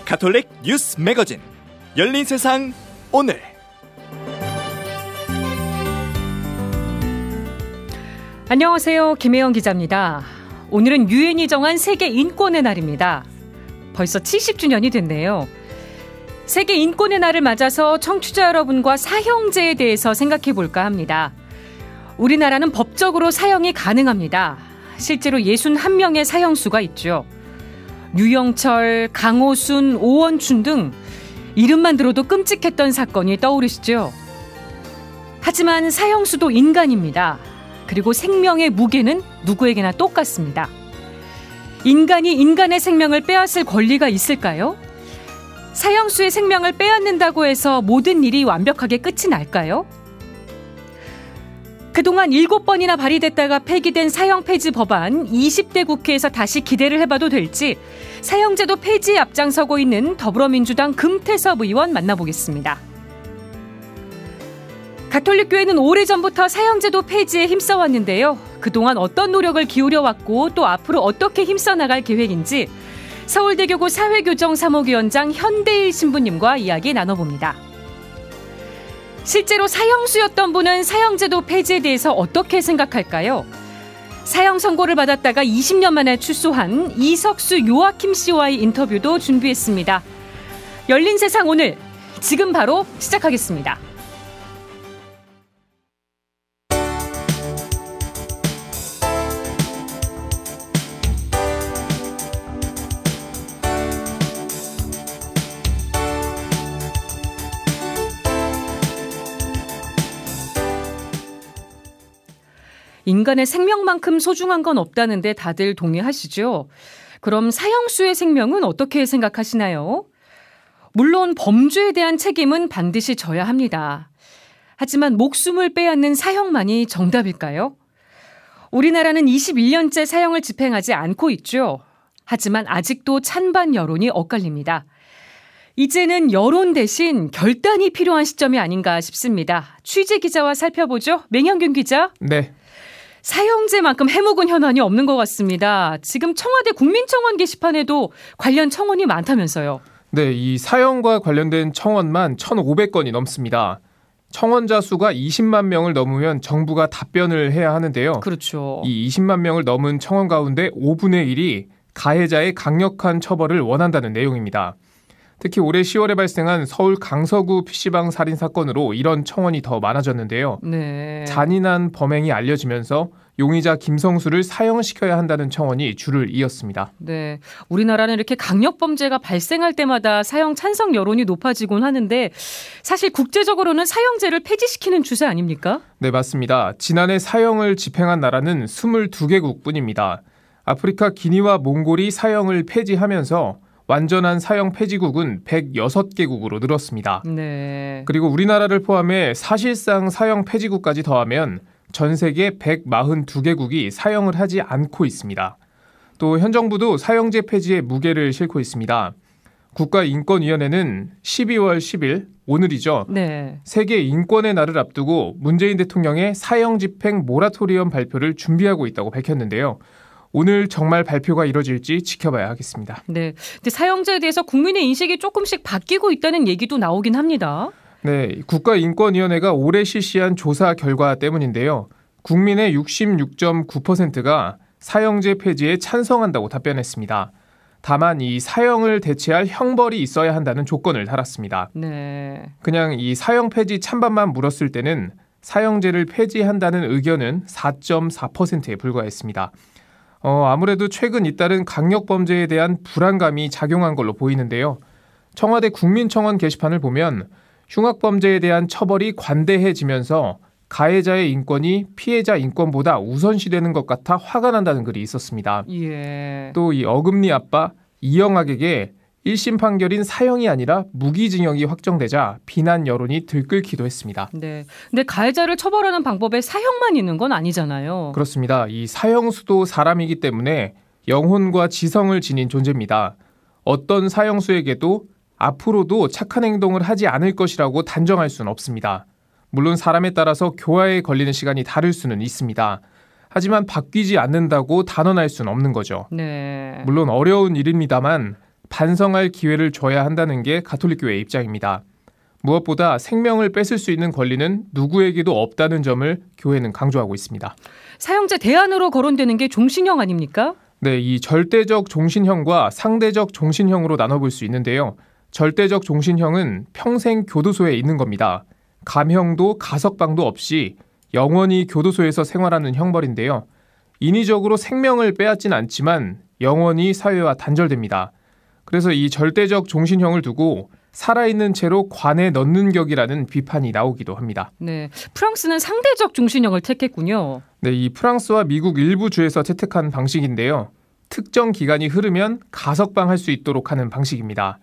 가톨릭 뉴스 매거진 열린 세상 오늘. 안녕하세요. 김혜영 기자입니다. 오늘은 유엔이 정한 세계 인권의 날입니다. 벌써 70주년이 됐네요. 세계 인권의 날을 맞아서 청취자 여러분과 사형제에 대해서 생각해 볼까 합니다. 우리나라는 법적으로 사형이 가능합니다. 실제로 61명의 사형수가 있죠. 유영철, 강호순, 오원춘 등 이름만 들어도 끔찍했던 사건이 떠오르시죠. 하지만 사형수도 인간입니다. 그리고 생명의 무게는 누구에게나 똑같습니다. 인간이 인간의 생명을 빼앗을 권리가 있을까요? 사형수의 생명을 빼앗는다고 해서 모든 일이 완벽하게 끝이 날까요? 그동안 7번이나 발의됐다가 폐기된 사형 폐지 법안 20대 국회에서 다시 기대를 해봐도 될지 사형제도 폐지에 앞장서고 있는 더불어민주당 금태섭 의원 만나보겠습니다. 가톨릭교회는 오래전부터 사형제도 폐지에 힘써왔는데요. 그동안 어떤 노력을 기울여왔고 또 앞으로 어떻게 힘써 나갈 계획인지 서울대교구 사회교정 사목위원장 현대일 신부님과 이야기 나눠봅니다. 실제로 사형수였던 분은 사형제도 폐지에 대해서 어떻게 생각할까요? 사형 선고를 받았다가 20년 만에 출소한 이석수 요아킴 씨와의 인터뷰도 준비했습니다. 열린 세상 오늘, 지금 바로 시작하겠습니다. 인간의 생명만큼 소중한 건 없다는데 다들 동의하시죠? 그럼 사형수의 생명은 어떻게 생각하시나요? 물론 범죄에 대한 책임은 반드시 져야 합니다. 하지만 목숨을 빼앗는 사형만이 정답일까요? 우리나라는 21년째 사형을 집행하지 않고 있죠. 하지만 아직도 찬반 여론이 엇갈립니다. 이제는 여론 대신 결단이 필요한 시점이 아닌가 싶습니다. 취재 기자와 살펴보죠. 맹현균 기자. 네. 사형제만큼 해묵은 현안이 없는 것 같습니다. 지금 청와대 국민청원 게시판에도 관련 청원이 많다면서요. 네, 이 사형과 관련된 청원만 1,500건이 넘습니다. 청원자 수가 20만 명을 넘으면 정부가 답변을 해야 하는데요. 그렇죠. 이 20만 명을 넘은 청원 가운데 5분의 1이 가해자의 강력한 처벌을 원한다는 내용입니다. 특히 올해 10월에 발생한 서울 강서구 PC방 살인 사건으로 이런 청원이 더 많아졌는데요. 네. 잔인한 범행이 알려지면서 용의자 김성수를 사형시켜야 한다는 청원이 줄을 이었습니다. 네, 우리나라는 이렇게 강력범죄가 발생할 때마다 사형 찬성 여론이 높아지곤 하는데 사실 국제적으로는 사형제를 폐지시키는 추세 아닙니까? 네, 맞습니다. 지난해 사형을 집행한 나라는 22개국 뿐입니다. 아프리카 기니와 몽골이 사형을 폐지하면서 완전한 사형 폐지국은 106개국으로 늘었습니다. 네. 그리고 우리나라를 포함해 사실상 사형 폐지국까지 더하면 전 세계 142개국이 사형을 하지 않고 있습니다. 또 현 정부도 사형제 폐지에 무게를 싣고 있습니다. 국가인권위원회는 12월 10일, 오늘이죠. 네. 세계 인권의 날을 앞두고 문재인 대통령의 사형 집행 모라토리엄 발표를 준비하고 있다고 밝혔는데요. 오늘 정말 발표가 이뤄질지 지켜봐야 하겠습니다. 네, 근데 사형제에 대해서 국민의 인식이 조금씩 바뀌고 있다는 얘기도 나오긴 합니다. 네, 국가인권위원회가 올해 실시한 조사 결과 때문인데요. 국민의 66.9%가 사형제 폐지에 찬성한다고 답변했습니다. 다만 이 사형을 대체할 형벌이 있어야 한다는 조건을 달았습니다. 네. 그냥 이 사형 폐지 찬반만 물었을 때는 사형제를 폐지한다는 의견은 4.4%에 불과했습니다. 아무래도 최근 잇따른 강력범죄에 대한 불안감이 작용한 걸로 보이는데요. 청와대 국민청원 게시판을 보면 흉악범죄에 대한 처벌이 관대해지면서 가해자의 인권이 피해자 인권보다 우선시되는 것 같아 화가 난다는 글이 있었습니다. 예. 또 이 어금니 아빠 이영학에게 1심 판결인 사형이 아니라 무기징역이 확정되자 비난 여론이 들끓기도 했습니다. 네. 근데 가해자를 처벌하는 방법에 사형만 있는 건 아니잖아요. 그렇습니다. 이 사형수도 사람이기 때문에 영혼과 지성을 지닌 존재입니다. 어떤 사형수에게도 앞으로도 착한 행동을 하지 않을 것이라고 단정할 수는 없습니다. 물론 사람에 따라서 교화에 걸리는 시간이 다를 수는 있습니다. 하지만 바뀌지 않는다고 단언할 수는 없는 거죠. 네. 물론 어려운 일입니다만 반성할 기회를 줘야 한다는 게 가톨릭교회의 입장입니다. 무엇보다 생명을 뺏을 수 있는 권리는 누구에게도 없다는 점을 교회는 강조하고 있습니다. 사형제 대안으로 거론되는 게 종신형 아닙니까? 네, 이 절대적 종신형과 상대적 종신형으로 나눠볼 수 있는데요. 절대적 종신형은 평생 교도소에 있는 겁니다. 감형도 가석방도 없이 영원히 교도소에서 생활하는 형벌인데요. 인위적으로 생명을 빼앗진 않지만 영원히 사회와 단절됩니다. 그래서 이 절대적 종신형을 두고 살아있는 채로 관에 넣는 격이라는 비판이 나오기도 합니다. 네, 프랑스는 상대적 종신형을 택했군요. 네, 이 프랑스와 미국 일부 주에서 채택한 방식인데요. 특정 기간이 흐르면 가석방할 수 있도록 하는 방식입니다.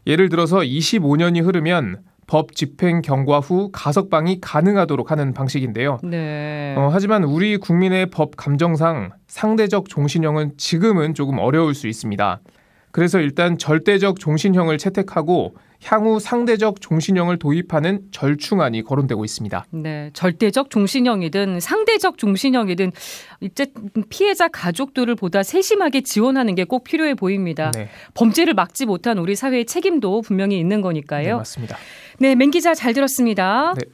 예를 들어서 25년이 흐르면 법 집행 경과 후 가석방이 가능하도록 하는 방식인데요. 네. 하지만 우리 국민의 법 감정상 상대적 종신형은 지금은 조금 어려울 수 있습니다. 그래서 일단 절대적 종신형을 채택하고 향후 상대적 종신형을 도입하는 절충안이 거론되고 있습니다. 네, 절대적 종신형이든 상대적 종신형이든 이제 피해자 가족들을 보다 세심하게 지원하는 게 꼭 필요해 보입니다. 네. 범죄를 막지 못한 우리 사회의 책임도 분명히 있는 거니까요. 네, 맞습니다. 네, 맹 기자 잘 들었습니다. 네.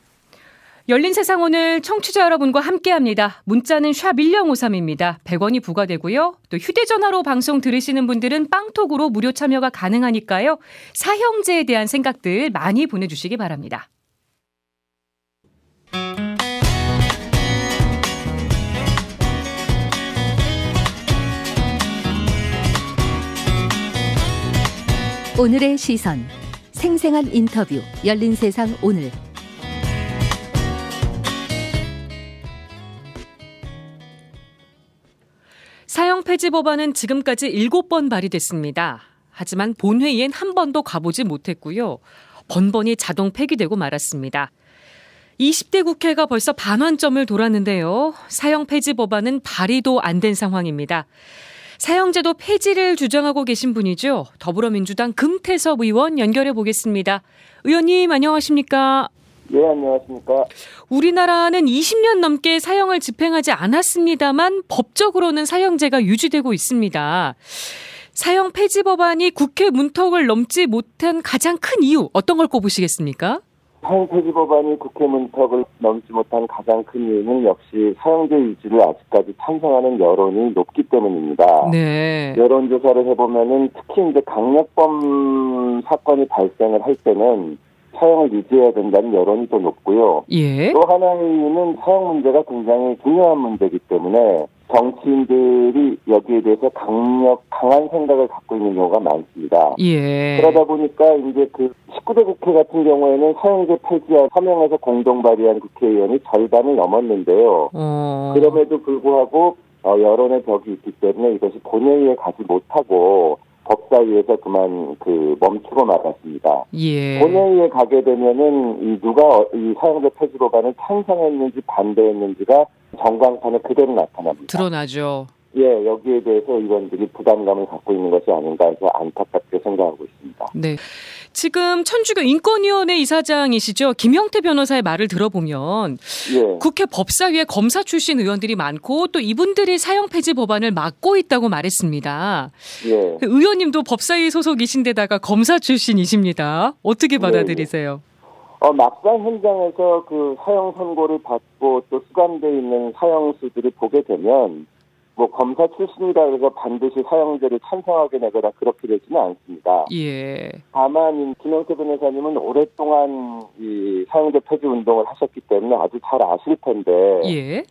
열린 세상 오늘 청취자 여러분과 함께합니다. 문자는 샵1053입니다. 100원이 부과되고요. 또 휴대전화로 방송 들으시는 분들은 빵톡으로 무료 참여가 가능하니까요. 사형제에 대한 생각들 많이 보내주시기 바랍니다. 오늘의 시선, 생생한 인터뷰, 열린 세상 오늘. 사형 폐지 법안은 지금까지 7번 발의됐습니다. 하지만 본회의엔 한 번도 가보지 못했고요. 번번이 자동 폐기되고 말았습니다. 20대 국회가 벌써 반환점을 돌았는데요. 사형 폐지 법안은 발의도 안 된 상황입니다. 사형제도 폐지를 주장하고 계신 분이죠. 더불어민주당 금태섭 의원 연결해 보겠습니다. 의원님 안녕하십니까? 네, 안녕하십니까. 우리나라는 20년 넘게 사형을 집행하지 않았습니다만 법적으로는 사형제가 유지되고 있습니다. 사형 폐지 법안이 국회 문턱을 넘지 못한 가장 큰 이유 어떤 걸 꼽으시겠습니까? 사형 폐지 법안이 국회 문턱을 넘지 못한 가장 큰 이유는 역시 사형제 유지를 아직까지 찬성하는 여론이 높기 때문입니다. 네. 여론조사를 해보면은 특히 이제 강력범 사건이 발생을 할 때는 사형을 유지해야 된다는 여론이 더 높고요. 예. 또 하나의 이유는 사형 문제가 굉장히 중요한 문제이기 때문에 정치인들이 여기에 대해서 강한 생각을 갖고 있는 경우가 많습니다. 예. 그러다 보니까 이제 그 19대 국회 같은 경우에는 사형제 폐지와 서명해서 공동 발의한 국회의원이 절반을 넘었는데요. 그럼에도 불구하고 여론의 벽이 있기 때문에 이것이 본회의에 가지 못하고 법사위에서 그만 멈추고 말았습니다. 예. 본회의에 가게 되면은 누가 이 사형제 폐지 법안을 찬성했는지 반대했는지가 전광판에 그대로 나타납니다. 드러나죠. 예, 여기에 대해서 의원들이 부담감을 갖고 있는 것이 아닌가 해서 안타깝게 생각하고 있습니다. 네. 지금 천주교 인권위원회 이사장이시죠. 김영태 변호사의 말을 들어보면 예. 국회 법사위에 검사 출신 의원들이 많고 또 이분들이 사형 폐지 법안을 막고 있다고 말했습니다. 예. 의원님도 법사위 소속이신데다가 검사 출신이십니다. 어떻게 받아들이세요? 막상 현장에서 그 사형 선고를 받고 또 수감되어 있는 사형수들을 보게 되면 검사 출신이라 해서 반드시 사형제를 찬성하게 되거나 그렇게 되지는 않습니다. 예. 다만 김영태 변호사님은 오랫동안 이 사형제 폐지 운동을 하셨기 때문에 아주 잘 아실 텐데 예.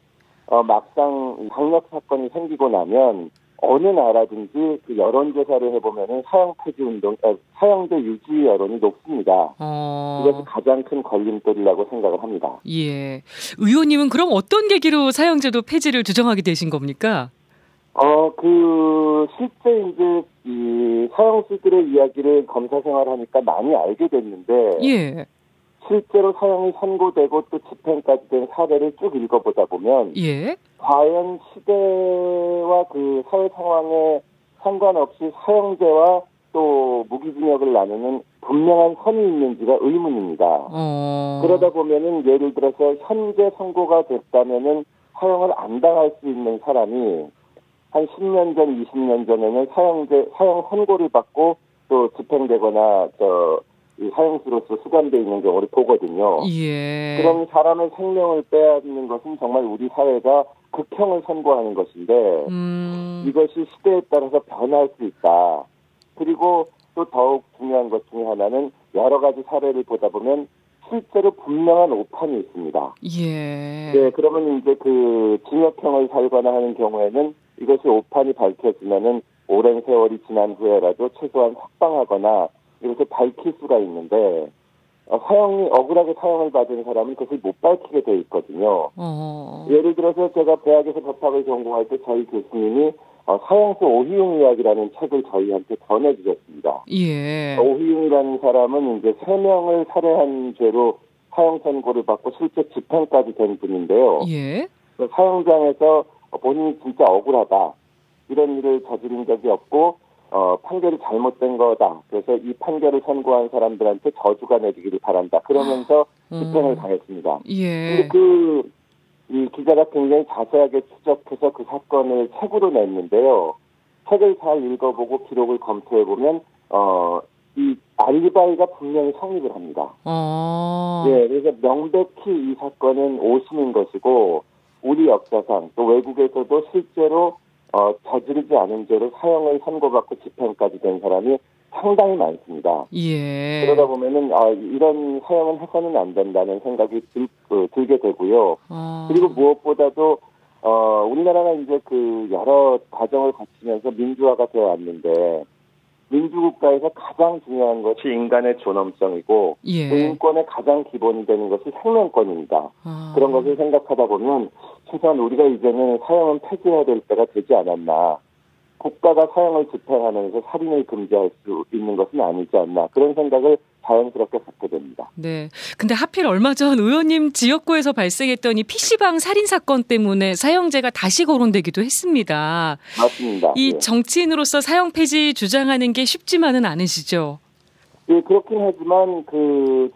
막상 강력 사건이 생기고 나면 어느 나라든지 그 여론조사를 해보면은 사형제 유지 여론이 높습니다. 이것이 가장 큰 걸림돌이라고 생각을 합니다. 예. 의원님은 그럼 어떤 계기로 사형제도 폐지를 주장하게 되신 겁니까? 실제 이제 이 사형수들의 이야기를 검사 생활하니까 많이 알게 됐는데, 예. 실제로 사형이 선고되고 또 집행까지 된 사례를 쭉 읽어보다 보면, 예. 과연 시대와 그 사회 상황에 상관없이 사형제와 또 무기징역을 나누는 분명한 선이 있는지가 의문입니다. 그러다 보면은 예를 들어서 현재 선고가 됐다면은 사형을 안 당할 수 있는 사람이 한 10년 전, 20년 전에는 사형 선고를 받고 또 집행되거나 이 사형수로서 수감되어 있는 경우를 보거든요. 예. 그럼 사람의 생명을 빼앗는 것은 정말 우리 사회가 극형을 선고하는 것인데 이것이 시대에 따라서 변할 수 있다. 그리고 또 더욱 중요한 것 중에 하나는 여러 가지 사례를 보다 보면 실제로 분명한 오판이 있습니다. 예. 네, 그러면 이제 그 징역형을 살거나 하는 경우에는 이것이 오판이 밝혀지면은 오랜 세월이 지난 후에라도 최소한 석방하거나 이렇게 밝힐 수가 있는데 억울하게 사형을 받은 사람은 그것을 못 밝히게 돼 있거든요. 예를 들어서 제가 대학에서 법학을 전공할 때 저희 교수님이 사형수 오희용 이야기라는 책을 저희한테 전해주셨습니다. 예. 오희용이라는 사람은 이제 3명을 살해한 죄로 사형 선고를 받고 실제 집행까지 된 분인데요. 예. 사형장에서 본인이 진짜 억울하다. 이런 일을 저지른 적이 없고 판결이 잘못된 거다. 그래서 이 판결을 선고한 사람들한테 저주가 내리기를 바란다. 그러면서 집행을 당했습니다. 예. 근데 이 기자가 굉장히 자세하게 추적해서 그 사건을 책으로 냈는데요. 책을 잘 읽어보고 기록을 검토해보면 이 알리바이가 분명히 성립을 합니다. 예, 그래서 명백히 이 사건은 오심인 것이고 우리 역사상 또 외국에서도 실제로 저지르지 않은 죄로 사형을 선고받고 집행까지 된 사람이 상당히 많습니다. 예. 그러다 보면은 이런 사형은 해서는 안 된다는 생각이 들게 되고요. 그리고 무엇보다도 우리나라가 이제 그 여러 과정을 거치면서 민주화가 되어 왔는데 민주국가에서 가장 중요한 것이 인간의 존엄성이고 예. 그 인권의 가장 기본이 되는 것이 생명권입니다. 그런 것을 생각하다 보면 최소한 우리가 이제는 사형은 폐지해야 될 때가 되지 않았나. 국가가 사형을 집행하면서 살인을 금지할 수 있는 것은 아니지 않나. 그런 생각을 자연스럽게 갖게 됩니다. 네. 근데 하필 얼마 전 의원님 지역구에서 발생했던 이 PC방 살인 사건 때문에 사형제가 다시 거론되기도 했습니다. 맞습니다. 이 예. 정치인으로서 사형 폐지 주장하는 게 쉽지만은 않으시죠? 예, 그렇긴 하지만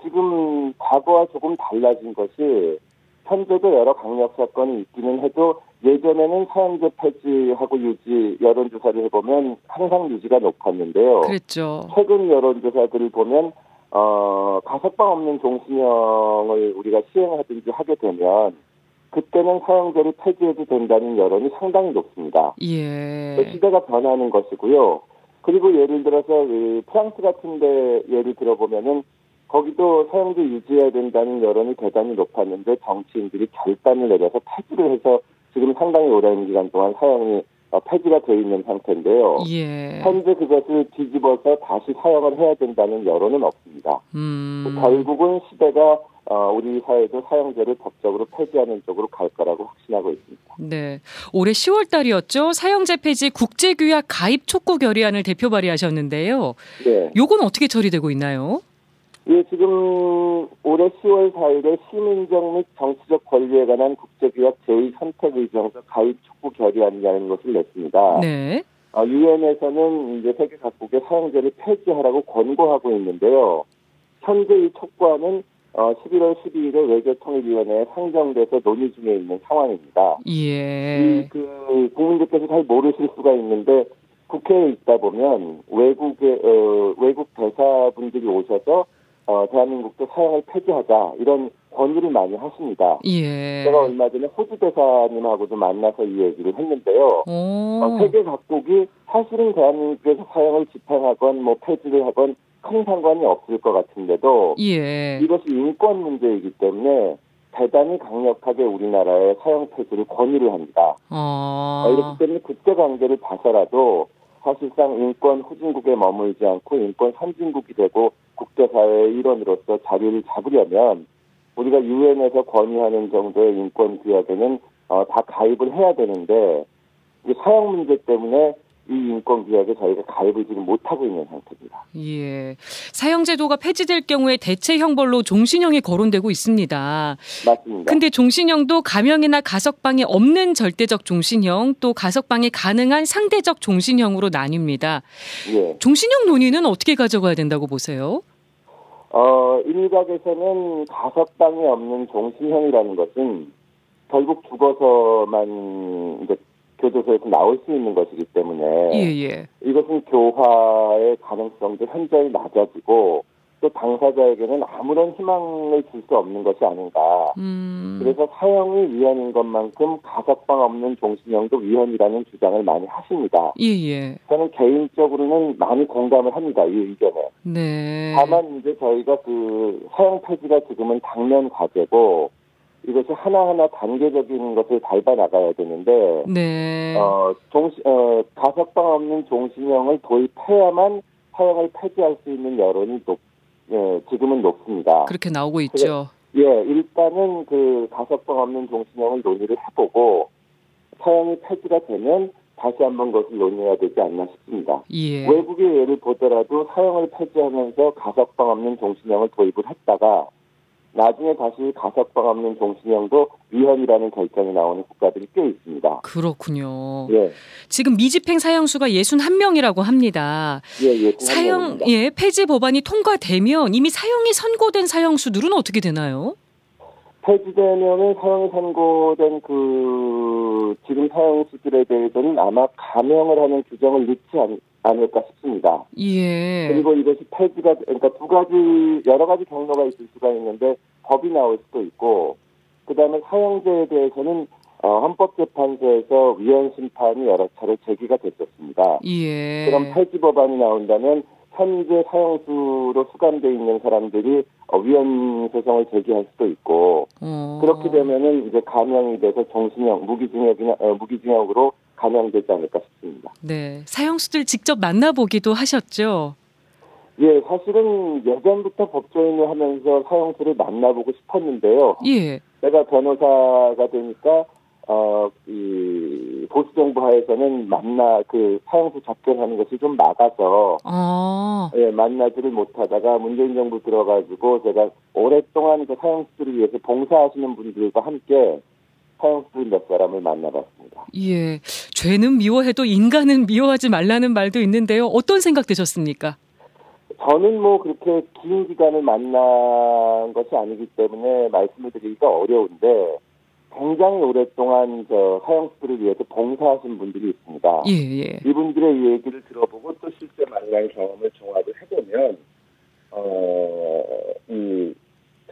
지금 과거와 조금 달라진 것이 현재도 여러 강력 사건이 있기는 해도 예전에는 사형제 폐지하고 유지 여론조사를 해보면 항상 유지가 높았는데요. 그랬죠. 최근 여론조사들을 보면 가석방 없는 종신형을 우리가 시행하든지 하게 되면 그때는 사형제를 폐지해도 된다는 여론이 상당히 높습니다. 예. 시대가 변하는 것이고요. 그리고 예를 들어서 프랑스 같은 데 예를 들어보면은 거기도 사형제 유지해야 된다는 여론이 대단히 높았는데 정치인들이 결단을 내려서 폐지를 해서 지금 상당히 오랜 기간 동안 사형이 폐지가 되어 있는 상태인데요. 예. 현재 그것을 뒤집어서 다시 사형을 해야 된다는 여론은 없습니다. 결국은 시대가 우리 사회도 사형제를 법적으로 폐지하는 쪽으로 갈 거라고 확신하고 있습니다. 네, 올해 10월 달이었죠. 사형제 폐지 국제규약 가입 촉구 결의안을 대표 발의하셨는데요. 네. 요건 어떻게 처리되고 있나요? 예, 지금 올해 10월 4일에 시민적 및 정치적 권리에 관한 국제규약 제2선택의정서 가입 촉구 결의안이라는 것을 냈습니다. 네. 유엔에서는 이제 세계 각국의 사형제를 폐지하라고 권고하고 있는데요. 현재 이 촉구안은 11월 12일에 외교통일위원회에 상정돼서 논의 중에 있는 상황입니다. 예. 국민들께서 잘 모르실 수가 있는데 국회에 있다 보면 외국 대사분들이 오셔서 대한민국도 사형을 폐지하자 이런 권유를 많이 하십니다. 예. 제가 얼마 전에 호주 대사님하고도 만나서 이 얘기를 했는데요. 세계 각국이 사실은 대한민국에서 사형을 집행하건 폐지를 하건 큰 상관이 없을 것 같은데도 예. 이것이 인권 문제이기 때문에 대단히 강력하게 우리나라의 사형 폐지를 권유를 합니다. 이렇기 때문에 국제관계를 봐서라도 사실상 인권 후진국에 머물지 않고 인권 선진국이 되고 국제사회의 일원으로서 자리를 잡으려면 우리가 유엔에서 권유하는 정도의 인권 규약에는 다 가입을 해야 되는데 사형 문제 때문에 이 인권 규약에 저희가 가입을 지금 못하고 있는 상태입니다. 예, 사형제도가 폐지될 경우에 대체 형벌로 종신형이 거론되고 있습니다. 맞습니다. 근데 종신형도 감형이나 가석방이 없는 절대적 종신형 또 가석방이 가능한 상대적 종신형으로 나뉩니다. 예. 종신형 논의는 어떻게 가져가야 된다고 보세요? 일각에서는 가석방이 없는 종신형이라는 것은 결국 죽어서만 이제 교도소에서 나올 수 있는 것이기 때문에 예. 이것은 교화의 가능성도 현저히 낮아지고 또 당사자에게는 아무런 희망을 줄 수 없는 것이 아닌가. 그래서 사형이 위헌인 것만큼 가석방 없는 종신형도 위헌이라는 주장을 많이 하십니다. 예. 저는 개인적으로는 많이 공감을 합니다. 이 의견에. 네. 다만 이제 저희가 그 사형 폐지가 지금은 당면 과제고 이것이 하나하나 단계적인 것을 밟아 나가야 되는데, 네. 가석방 없는 종신형을 도입해야만 사형을 폐지할 수 있는 여론이 지금은 높습니다. 그렇게 나오고 있죠. 일단은 그 가석방 없는 종신형을 논의를 해보고 사형이 폐지가 되면 다시 한번 그것을 논의해야 되지 않나 싶습니다. 예. 외국의 예를 보더라도 사형을 폐지하면서 가석방 없는 종신형을 도입을 했다가 나중에 다시 가석방 없는 종신형도 위헌이라는 결정이 나오는 국가들이 꽤 있습니다. 그렇군요. 예. 지금 미집행 사형수가 61명이라고 합니다. 사형 폐지 법안이 통과되면 이미 사형이 선고된 사형수들은 어떻게 되나요? 폐지되면은 사형이 선고된 지금 사형수들에 대해서는 아마 감형을 하는 규정을 넣지 않을까 싶습니다. 예. 그리고 이것이 폐지가, 그러니까 여러 가지 경로가 있을 수가 있는데 법이 나올 수도 있고, 그 다음에 사형제에 대해서는 헌법재판소에서 위헌 심판이 여러 차례 제기가 됐었습니다. 예. 그럼 폐지 법안이 나온다면 현재 사형수로 수감되어 있는 사람들이 위헌 소송을 제기할 수도 있고, 그렇게 되면은 이제 감형이 돼서 종신형, 무기징역으로 감형되지 않을까 싶습니다. 네, 사형수들 직접 만나보기도 하셨죠? 예, 사실은 예전부터 법조인을 하면서 사형수를 만나보고 싶었는데요. 예. 내가 변호사가 되니까 이 보수정부 하에서는 사형수 접견하는 것이 좀 막아서 만나지를 못하다가 문재인 정부 들어가지고 제가 오랫동안 그 사형수들을 위해서 봉사하시는 분들과 함께 사형수들 몇 사람을 만나봤습니다. 예, 죄는 미워해도 인간은 미워하지 말라는 말도 있는데요. 어떤 생각 드셨습니까? 저는 그렇게 긴 기간을 만난 것이 아니기 때문에 말씀을 드리기가 어려운데 굉장히 오랫동안 사형수들을 위해서 봉사하신 분들이 있습니다. 예. 이분들의 얘기를 들어보고 또 실제 만난 경험을 종합을 해보면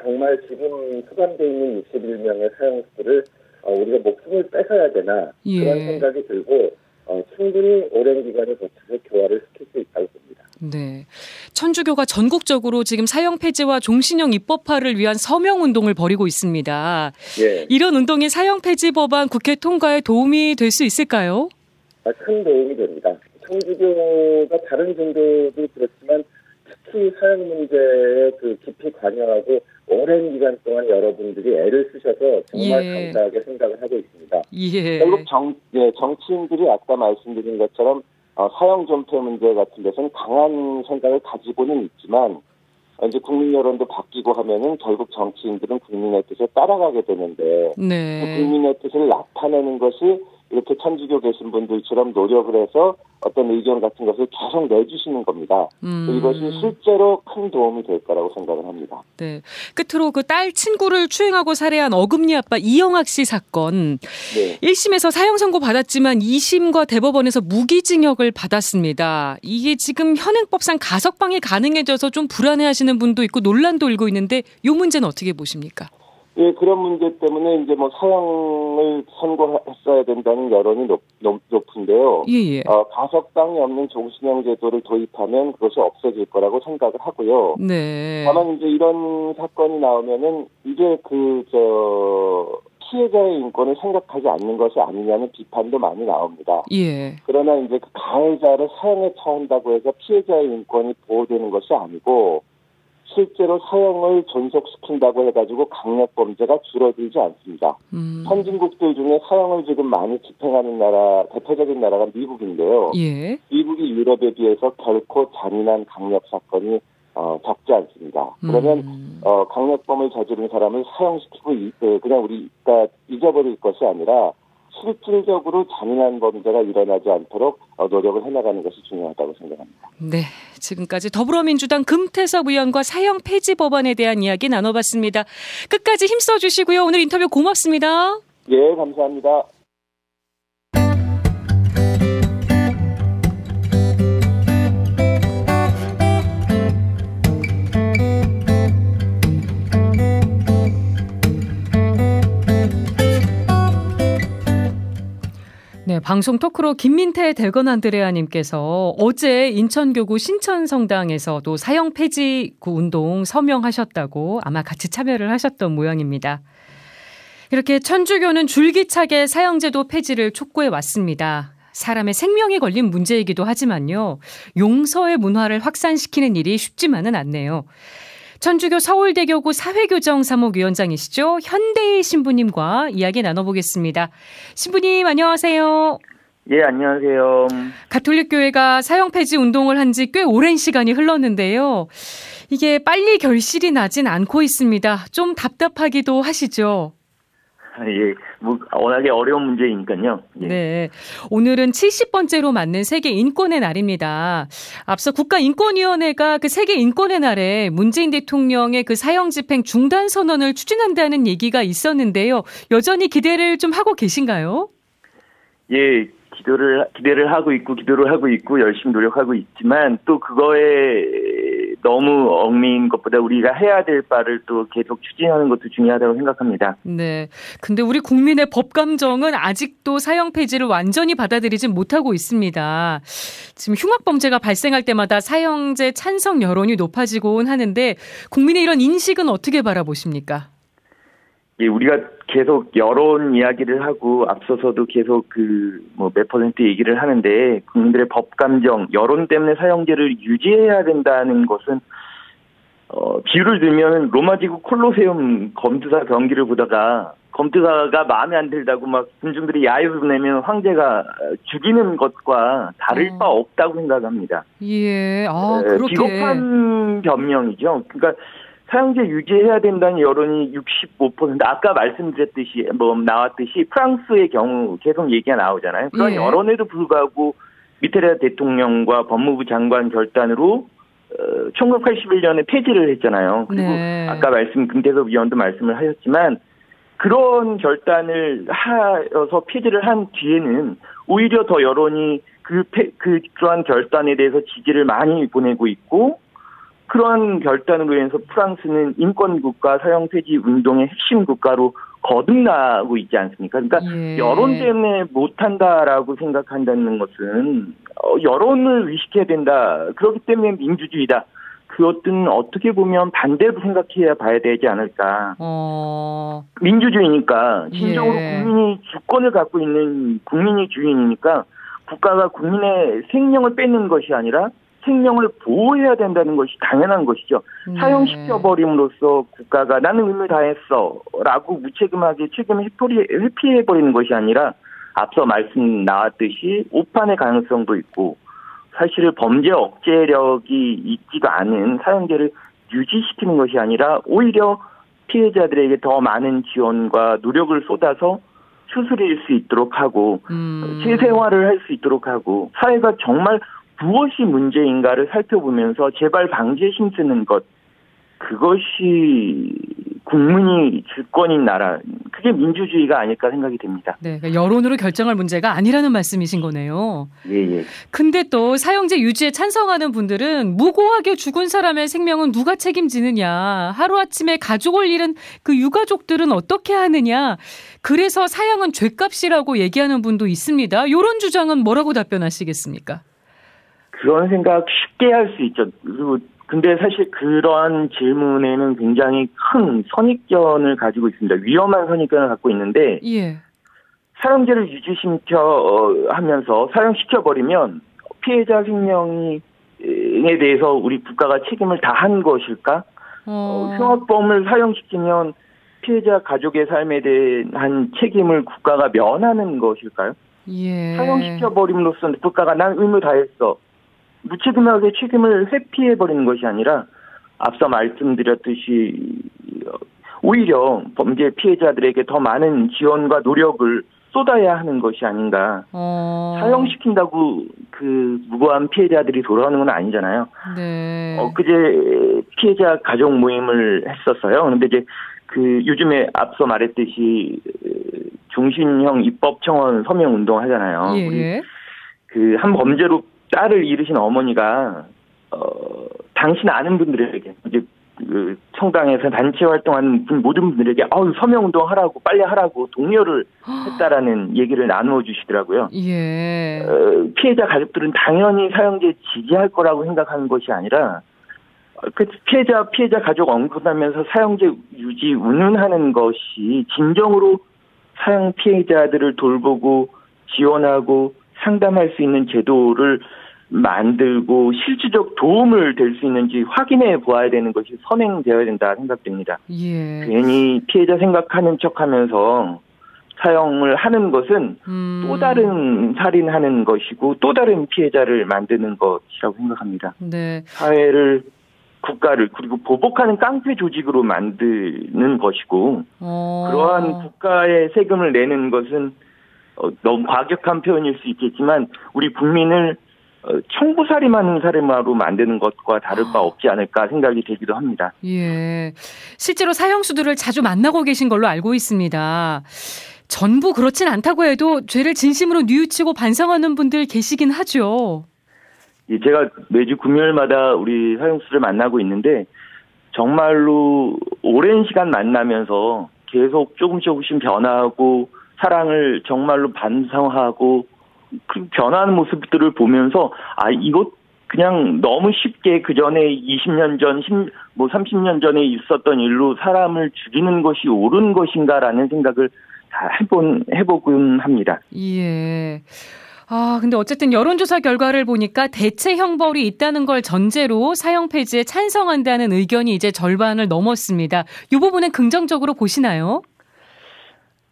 정말 지금 수감되어 있는 61명의 사형수들을 우리가 목숨을 뺏어야 되나 그런 생각이 들고 충분히 오랜 기간을 거쳐서 교화를 시킬 수 있다고 봅니다. 네, 천주교가 전국적으로 지금 사형 폐지와 종신형 입법화를 위한 서명 운동을 벌이고 있습니다. 예. 이런 운동이 사형 폐지 법안 국회 통과에 도움이 될 수 있을까요? 큰 도움이 됩니다. 천주교가 다른 종교도 그렇지만 특히 사형 문제에 깊이 관여하고 오랜 기간 동안 여러분들이 애를 쓰셔서 정말 감사하게 생각을 하고 있습니다. 예. 결국 정치인들이 아까 말씀드린 것처럼 사형 존폐 문제 같은 데서는 강한 생각을 가지고는 있지만 이제 국민 여론도 바뀌고 하면은 결국 정치인들은 국민의 뜻에 따라가게 되는데 그 국민의 뜻을 나타내는 것이 이렇게 천주교 계신 분들처럼 노력을 해서 어떤 의견 같은 것을 계속 내주시는 겁니다. 이것이 실제로 큰 도움이 될 거라고 생각을 합니다. 네. 끝으로 그 딸 친구를 추행하고 살해한 어금니 아빠 이영학 씨 사건. 네. 1심에서 사형 선고 받았지만 2심과 대법원에서 무기징역을 받았습니다. 이게 지금 현행법상 가석방이 가능해져서 좀 불안해하시는 분도 있고 논란도 일고 있는데 이 문제는 어떻게 보십니까? 예, 그런 문제 때문에 이제 사형을 선고했어야 된다는 여론이 높은데요. 예. 가석방이 없는 종신형 제도를 도입하면 그것이 없어질 거라고 생각을 하고요. 네. 다만 이제 이런 사건이 나오면은 이게 피해자의 인권을 생각하지 않는 것이 아니냐는 비판도 많이 나옵니다. 예. 그러나 이제 그 가해자를 사형에 처한다고 해서 피해자의 인권이 보호되는 것이 아니고 실제로 사형을 존속시킨다고 해가지고 강력범죄가 줄어들지 않습니다. 선진국들 중에 사형을 지금 많이 집행하는 대표적인 나라가 미국인데요. 예. 미국이 유럽에 비해서 결코 잔인한 강력사건이 적지 않습니다. 그러면 강력범을 저지른 사람을 사형시키고 그냥 우리가 잊어버릴 것이 아니라 실질적으로 잔인한 범죄가 일어나지 않도록 노력을 해나가는 것이 중요하다고 생각합니다. 네, 지금까지 더불어민주당 금태섭 의원과 사형 폐지 법안에 대한 이야기 나눠봤습니다. 끝까지 힘써주시고요. 오늘 인터뷰 고맙습니다. 예, 감사합니다. 네, 방송 토크로 김민태 대건 안드레아님께서 어제 인천교구 신천성당에서도 사형 폐지 운동 서명하셨다고 아마 같이 참여를 하셨던 모양입니다. 이렇게 천주교는 줄기차게 사형제도 폐지를 촉구해 왔습니다. 사람의 생명이 걸린 문제이기도 하지만요. 용서의 문화를 확산시키는 일이 쉽지만은 않네요. 천주교 서울대교구 사회교정 사목위원장이시죠. 현대희 신부님과 이야기 나눠보겠습니다. 신부님 안녕하세요. 예, 안녕하세요. 가톨릭교회가 사형 폐지 운동을 한 지 꽤 오랜 시간이 흘렀는데요. 이게 빨리 결실이 나진 않고 있습니다. 좀 답답하기도 하시죠? 예, 워낙에 어려운 문제이니까요. 예. 네, 오늘은 70번째로 맞는 세계 인권의 날입니다. 앞서 국가인권위원회가 그 세계 인권의 날에 문재인 대통령의 그 사형 집행 중단 선언을 추진한다는 얘기가 있었는데요. 여전히 기대를 좀 하고 계신가요? 예, 기대를 하고 있고 열심히 노력하고 있지만 또 그거에 너무 얽매인 것보다 우리가 해야 될 바를 또 계속 추진하는 것도 중요하다고 생각합니다. 네. 근데 우리 국민의 법 감정은 아직도 사형 폐지를 완전히 받아들이진 못하고 있습니다. 지금 흉악범죄가 발생할 때마다 사형제 찬성 여론이 높아지곤 하는데 국민의 이런 인식은 어떻게 바라보십니까? 예, 우리가 계속 여론 이야기를 하고 앞서서도 계속 몇 퍼센트 얘기를 하는데 국민들의 법 감정, 여론 때문에 사형제를 유지해야 된다는 것은 비유를 들면 로마지구 콜로세움 검투사 경기를 보다가 검투사가 마음에 안 들다고 막 군중들이 야유를 내면 황제가 죽이는 것과 다를 바 없다고 생각합니다. 예, 그렇게 비겁한 변명이죠. 그러니까 사형제 유지해야 된다는 여론이 65%. 아까 말씀드렸듯이 나왔듯이 프랑스의 경우 계속 얘기가 나오잖아요. 그런 여론에도 불구하고 미테라 대통령과 법무부 장관 결단으로 1981년에 폐지를 했잖아요. 그리고 아까 김태섭 위원도 말씀을 하셨지만 그런 결단을 하여서 폐지를 한 뒤에는 오히려 더 여론이 그러한 결단에 대해서 지지를 많이 보내고 있고 그러한 결단으로 인해서 프랑스는 인권국가 사형 폐지 운동의 핵심 국가로 거듭나고 있지 않습니까? 그러니까 여론 때문에 못한다라고 생각한다는 것은 여론을 의식해야 된다. 그렇기 때문에 민주주의다. 그것은 어떻게 보면 반대로 생각해야 봐야 되지 않을까. 민주주의니까 진정으로 국민이 주권을 갖고 있는 국민이 주인이니까 국가가 국민의 생명을 뺏는 것이 아니라 생명을 보호해야 된다는 것이 당연한 것이죠. 사형시켜버림으로써 국가가 나는 의무 다했어 라고 무책임하게 책임을 회피해버리는 것이 아니라 앞서 말씀 나왔듯이 오판의 가능성도 있고 사실 범죄 억제력이 있지도 않은 사형제를 유지시키는 것이 아니라 오히려 피해자들에게 더 많은 지원과 노력을 쏟아서 추스릴 수 있도록 하고 재생활을 할 수 있도록 하고 사회가 정말 무엇이 문제인가를 살펴보면서 재발 방지에 힘쓰는 것, 그것이 국민이 주권인 나라, 그게 민주주의가 아닐까 생각이 됩니다. 네, 그러니까 여론으로 결정할 문제가 아니라는 말씀이신 거네요. 예. 근데 또 사형제 유지에 찬성하는 분들은 무고하게 죽은 사람의 생명은 누가 책임지느냐, 하루아침에 가족을 잃은 그 유가족들은 어떻게 하느냐, 그래서 사형은 죗값이라고 얘기하는 분도 있습니다. 이런 주장은 뭐라고 답변하시겠습니까? 그런 생각 쉽게 할 수 있죠. 근데 사실 그러한 질문에는 굉장히 큰 선입견을 가지고 있습니다. 위험한 선입견을 갖고 있는데 사형제를 유지하면서 사형시켜버리면 피해자 생명에 대해서 우리 국가가 책임을 다한 것일까? 흉악범을 사형시키면 피해자 가족의 삶에 대한 책임을 국가가 면하는 것일까요? 사형시켜버림으로써 국가가 난 의무 다했어. 무책임하게 책임을 회피해버리는 것이 아니라 앞서 말씀드렸듯이 오히려 범죄 피해자들에게 더 많은 지원과 노력을 쏟아야 하는 것이 아닌가. 사형시킨다고 그 무고한 피해자들이 돌아오는 건 아니잖아요. 엊그제 피해자 가족 모임을 했었어요. 그런데 이제 요즘에 앞서 말했듯이 종신형 입법 청원 서명 운동 하잖아요. 우리 한 범죄로 딸을 잃으신 어머니가 당신 아는 분들에게 이제 그 성당에서 단체 활동하는 모든 분들에게 서명 운동하라고 빨리 하라고 독려를 했다라는 얘기를 나누어 주시더라고요. 예. 피해자 가족들은 당연히 사형제 지지할 거라고 생각하는 것이 아니라 그 피해자 가족 언급하면서 사형제 유지 운운하는 것이 진정으로 사형 피해자들을 돌보고 지원하고 상담할 수 있는 제도를 만들고 실질적 도움을 될 수 있는지 확인해 보아야 되는 것이 선행되어야 된다 생각됩니다. 예. 괜히 피해자 생각하는 척하면서 사형을 하는 것은 또 다른 살인하는 것이고 또 다른 피해자를 만드는 것이라고 생각합니다. 네. 사회를 국가를 그리고 보복하는 깡패 조직으로 만드는 것이고 그러한 국가에 세금을 내는 것은 너무 과격한 표현일 수 있겠지만 우리 국민을 청부살임하는 사람으로 만드는 것과 다를 바 없지 않을까 생각이 되기도 합니다. 예, 실제로 사형수들을 자주 만나고 계신 걸로 알고 있습니다. 전부 그렇진 않다고 해도 죄를 진심으로 뉘우치고 반성하는 분들 계시긴 하죠. 예, 제가 매주 금요일마다 우리 사형수를 만나고 있는데 정말로 오랜 시간 만나면서 계속 조금씩 변화하고 사랑을 정말로 반성하고 그 변화하는 모습들을 보면서 이것 그냥 너무 쉽게 그 전에 20년 전, 30년 전에 있었던 일로 사람을 죽이는 것이 옳은 것인가라는 생각을 다 해보곤 합니다. 예. 근데 어쨌든 여론조사 결과를 보니까 대체 형벌이 있다는 걸 전제로 사형 폐지에 찬성한다는 의견이 이제 절반을 넘었습니다. 이 부분은 긍정적으로 보시나요?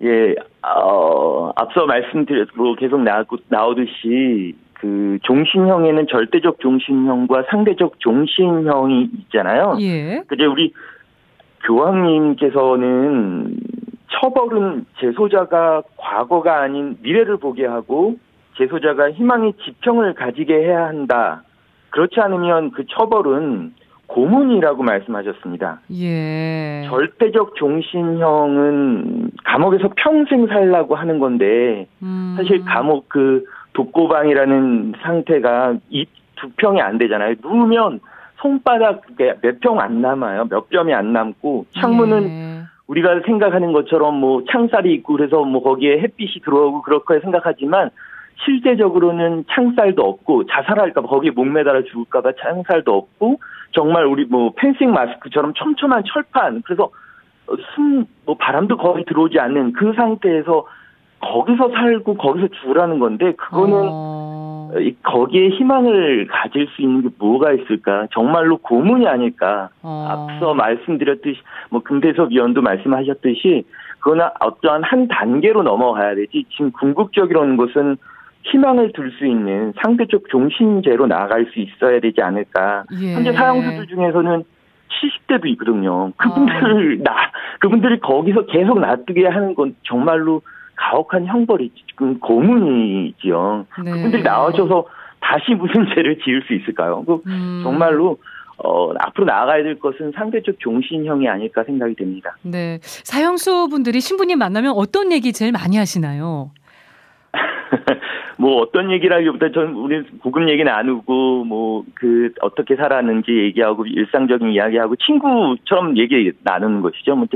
예, 앞서 말씀드렸고 계속 나오듯이 그 종신형에는 절대적 종신형과 상대적 종신형이 있잖아요. 예. 근데 우리 교황님께서는 처벌은 재소자가 과거가 아닌 미래를 보게 하고 재소자가 희망의 지평을 가지게 해야 한다. 그렇지 않으면 그 처벌은 고문이라고 말씀하셨습니다. 예. 절대적 종신형은 감옥에서 평생 살라고 하는 건데 사실 감옥 그 독고방이라는 상태가 이 두 평이 안 되잖아요. 누우면 손바닥 몇 평 안 남아요. 몇 점이 안 남고 창문은 우리가 생각하는 것처럼 뭐 창살이 있고 그래서 뭐 거기에 햇빛이 들어오고 그렇게 생각하지만 실제적으로는 창살도 없고 자살할까봐 거기에 목매달아 죽을까봐 창살도 없고 정말 우리 뭐 펜싱 마스크처럼 촘촘한 철판 그래서 바람도 거의 들어오지 않는 그 상태에서 거기서 살고 거기서 죽으라는 건데 그거는 거기에 희망을 가질 수 있는 게 뭐가 있을까? 정말로 고문이 아닐까? 앞서 말씀드렸듯이 뭐 금태섭 위원도 말씀하셨듯이 그거는 어떠한 한 단계로 넘어가야 되지. 지금 궁극적이라는 것은 희망을 둘 수 있는 상대적 종신제로 나아갈 수 있어야 되지 않을까. 예. 현재 사형수들 중에서는 70대도 있거든요. 그분들이 거기서 계속 놔두게 하는 건 정말로 가혹한 형벌이지. 고문이지요. 네. 그분들이 나와줘서 다시 무슨 죄를 지을 수 있을까요? 정말로 앞으로 나아가야 될 것은 상대적 종신형이 아닐까 생각이 됩니다. 네, 사형수 분들이 신부님 만나면 어떤 얘기 제일 많이 하시나요? 뭐 어떤 얘기라기보다 전 우리 고급 얘기 나누고 뭐 그 어떻게 살았는지 얘기하고 일상적인 이야기하고 친구처럼 얘기 나누는 것이죠. 뭐